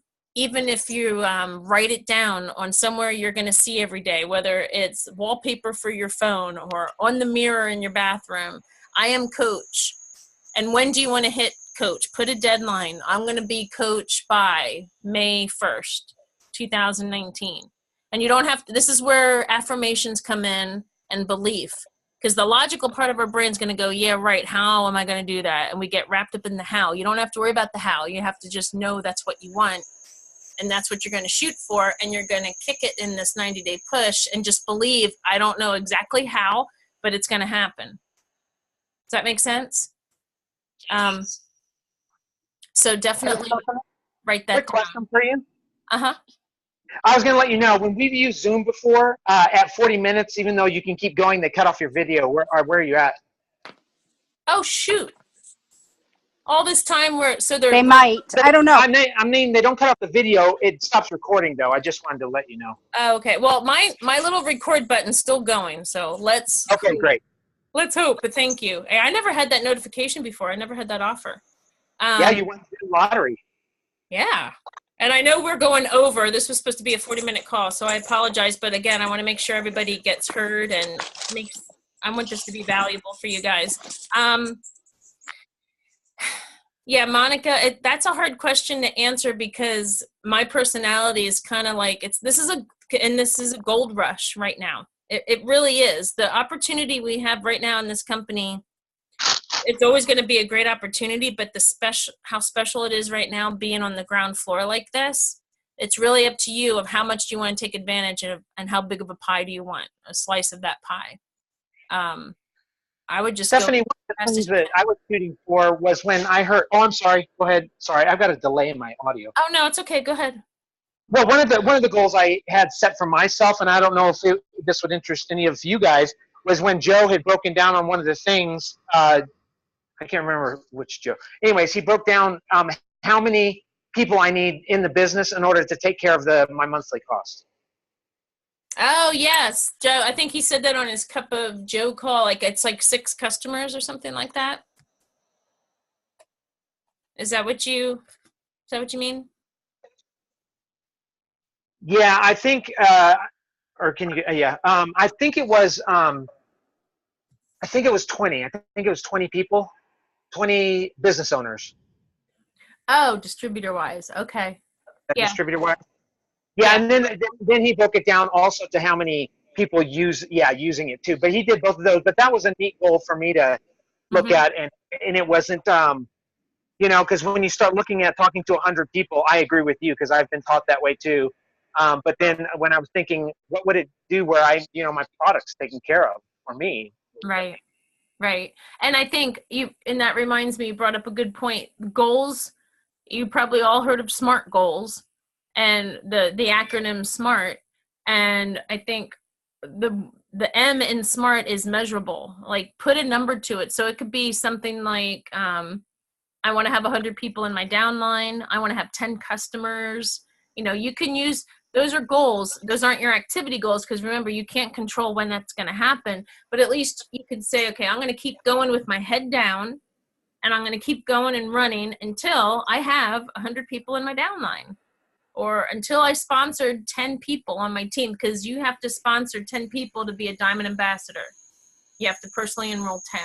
Speaker 1: you write it down on somewhere you're going to see every day, whether it's wallpaper for your phone or on the mirror in your bathroom, I am coach. And when do you want to hit coach? Put a deadline. I'm going to be coach by May 1st, 2019. And you don't have to, this is where affirmations come in and belief. Because the logical part of our brain is going to go, yeah, right, how am I going to do that? And we get wrapped up in the how. You don't have to worry about the how. You have to just know that's what you want. And that's what you're going to shoot for. And you're going to kick it in this 90-day push and just believe, I don't know exactly how, but it's going to happen. Does that make sense? So definitely write that
Speaker 2: Quick question for you.
Speaker 1: Uh-huh.
Speaker 2: I was going to let you know, when we've used Zoom before, at 40 minutes, even though you can keep going, they cut off your video. Where are you at?
Speaker 1: Oh, shoot. All this time
Speaker 3: they might. I don't know.
Speaker 2: I mean, they don't cut off the video. It stops recording, though. I just wanted to let you know.
Speaker 1: Oh, okay. Well, my little record button's still going, so let's.
Speaker 2: Okay, great.
Speaker 1: Let's hope, but thank you. I never had that notification before. I never had that offer.
Speaker 2: Yeah, you won the lottery.
Speaker 1: Yeah. And I know we're going over. This was supposed to be a 40-minute call, so I apologize. But again, I want to make sure everybody gets heard and I want this to be valuable for you guys. Yeah, Monica, that's a hard question to answer because my personality is kind of like this is a gold rush right now. It really is. The opportunity we have right now in this company, it's always going to be a great opportunity, but how special it is right now being on the ground floor like this, it's really up to you of how much do you want to take advantage of and how big of a pie do you want, a slice of that pie. I would just
Speaker 2: Stephanie, one of the things that I was shooting for was when I heard, I'm sorry, go ahead. Sorry, I've got a delay in my audio.
Speaker 1: Oh, no, it's okay. Go ahead.
Speaker 2: Well, one of the goals I had set for myself, and I don't know if this would interest any of you guys, was when Joe had broken down on one of the things, I can't remember which Joe. Anyways, he broke down how many people I need in the business in order to take care of my monthly cost.
Speaker 1: Oh, yes. Joe, I think he said that on his Cup of Joe call. Like it's like 6 customers or something like that. Is that what you mean?
Speaker 2: Yeah, I think, or can you, yeah. I think it was 20. I think it was 20 people, 20 business owners.
Speaker 1: Oh, distributor wise. Okay. Yeah.
Speaker 2: Distributor wise. Yeah, and then he broke it down also to how many people using it too. But he did both of those. But that was a neat goal for me to look at, and it wasn't, because when you start looking at talking to 100 people, I agree with you because I've been taught that way too. But then when I was thinking, what would it do where my product's taken care of for me?
Speaker 1: Right. And I think and that reminds me, you brought up a good point. Goals, you probably all heard of SMART goals and the acronym SMART. And I think the M in SMART is measurable, like put a number to it. So it could be something like, I want to have 100 people in my downline. I want to have 10 customers. You can use, those are goals. Those aren't your activity goals because remember, you can't control when that's going to happen. But at least you could say, okay, I'm going to keep going with my head down and I'm going to keep going and running until I have 100 people in my downline or until I sponsored 10 people on my team, because you have to sponsor 10 people to be a Diamond Ambassador. You have to personally enroll 10.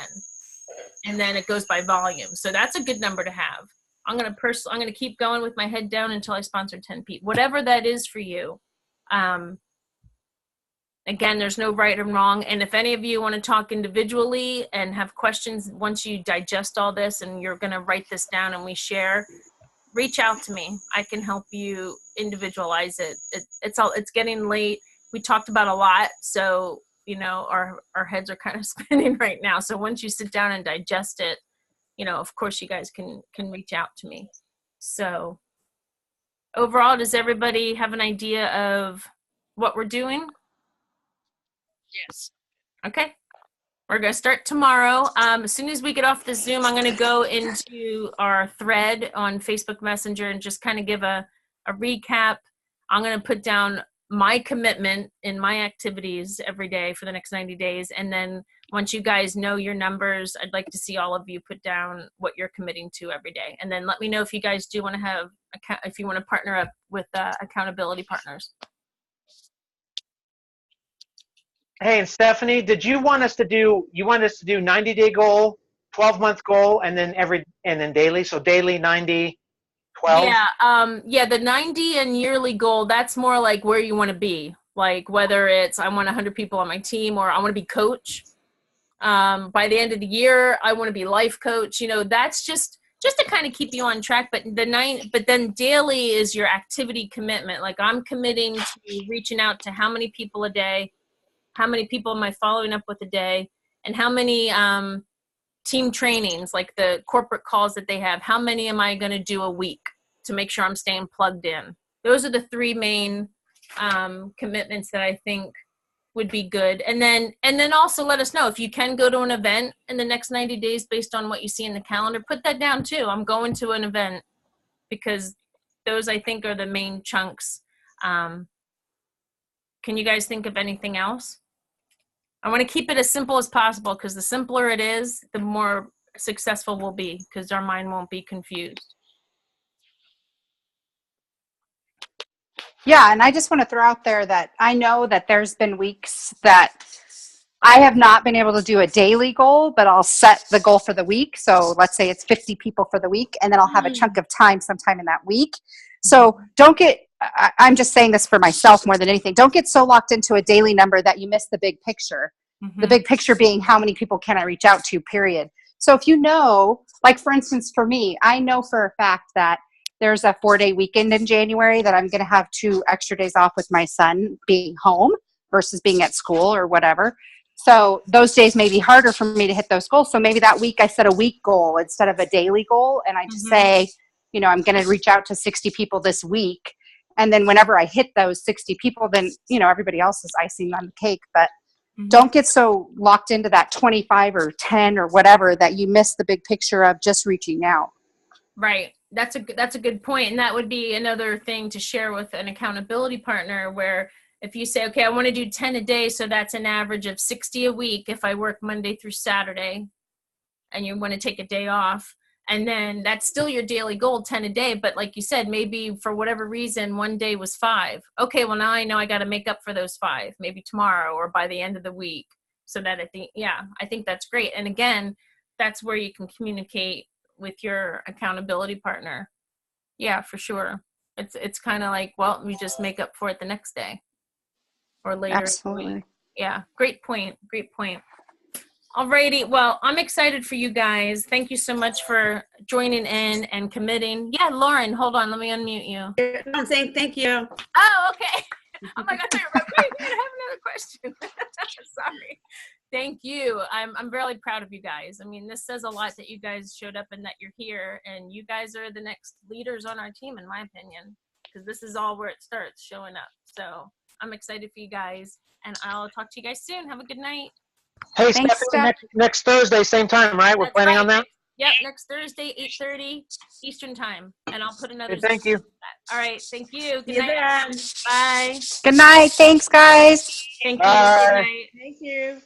Speaker 1: And then it goes by volume. So that's a good number to have. I'm going to keep going with my head down until I sponsor 10 people, whatever that is for you. Again, there's no right or wrong. And if any of you want to talk individually and have questions, once you digest all this and you're going to write this down and we share, reach out to me. I can help you individualize it. It's getting late. We talked about a lot. So, our heads are kind of spinning right now. So once you sit down and digest it, of course you guys can reach out to me. So overall, does everybody have an idea of what we're doing?
Speaker 4: Yes.
Speaker 1: Okay. We're going to start tomorrow. As soon as we get off the Zoom, I'm going to go into our thread on Facebook Messenger and just kind of give a recap. I'm going to put down my commitment in my activities every day for the next 90 days. And then once you guys know your numbers, I'd like to see all of you put down what you're committing to every day. And then let me know if you guys do want to have, if you want to partner up with accountability partners.
Speaker 2: Hey, and Stephanie, did you want us to do 90-day goal, 12-month goal, and then daily? So daily, 90, 12?
Speaker 1: Yeah, the 90 and yearly goal, that's more like where you want to be. Like whether it's I want 100 people on my team or I want to be coach. By the end of the year, I want to be life coach. That's just to kind of keep you on track. But then daily is your activity commitment. Like I'm committing to reaching out to how many people a day, how many people am I following up with a day, and how many team trainings, like the corporate calls that they have, how many am I going to do a week to make sure I'm staying plugged in? Those are the three main commitments that I think would be good. And then also let us know if you can go to an event in the next 90 days based on what you see in the calendar. Put that down too. I'm going to an event, because those I think are the main chunks. Can you guys think of anything else? I want to keep it as simple as possible, because the simpler it is, the more successful we'll be, because our mind won't be confused.
Speaker 3: Yeah, and I just want to throw out there that I know that there's been weeks that I have not been able to do a daily goal, but I'll set the goal for the week. So let's say it's 50 people for the week, and then I'll have a chunk of time sometime in that week. So I'm just saying this for myself more than anything. Don't get so locked into a daily number that you miss the big picture. The big picture being how many people can I reach out to, period. So if like for instance, for me, I know for a fact that there's a 4-day weekend in January that I'm going to have 2 extra days off with my son being home versus being at school or whatever. So those days may be harder for me to hit those goals. So maybe that week I set a week goal instead of a daily goal. And I just say, I'm going to reach out to 60 people this week. And then whenever I hit those 60 people, then, everybody else is icing on the cake. But don't get so locked into that 25 or 10 or whatever that you miss the big picture of just reaching out.
Speaker 1: Right. That's a good point. And that would be another thing to share with an accountability partner, where if you say, okay, I want to do 10 a day, so that's an average of 60 a week if I work Monday through Saturday, and you want to take a day off, and then that's still your daily goal, 10 a day. But like you said, maybe for whatever reason, one day was 5. Okay, well now I know I got to make up for those 5, maybe tomorrow or by the end of the week. So that I think that's great. And again, that's where you can communicate with your accountability partner. Yeah, for sure. It's kind of like, well, we just make up for it the next day or later.
Speaker 3: Absolutely.
Speaker 1: Yeah, great point. Alrighty, well, I'm excited for you guys. Thank you so much for joining in and committing. Yeah, Lauren, hold on, let me unmute you.
Speaker 5: I'm saying thank you.
Speaker 1: Oh, okay. I'm like, I thought you were like, wait, I have another question. Sorry. Thank you. I'm really proud of you guys. I mean, this says a lot that you guys showed up and that you're here, and you guys are the next leaders on our team, in my opinion, because this is all where it starts, showing up. So I'm excited for you guys, and I'll talk to you guys soon. Have a good night.
Speaker 2: Hey,
Speaker 3: Thanks,
Speaker 2: Stephanie, next Thursday, same time, right? We're planning on that?
Speaker 1: Yep, next Thursday, 8:30 Eastern time, and I'll put another.
Speaker 2: Okay, thank you.
Speaker 1: All right, thank you. Good night. Bye.
Speaker 3: Good night. Thanks, guys.
Speaker 1: Thank you.
Speaker 2: Bye.
Speaker 1: Good night.
Speaker 5: Thank you.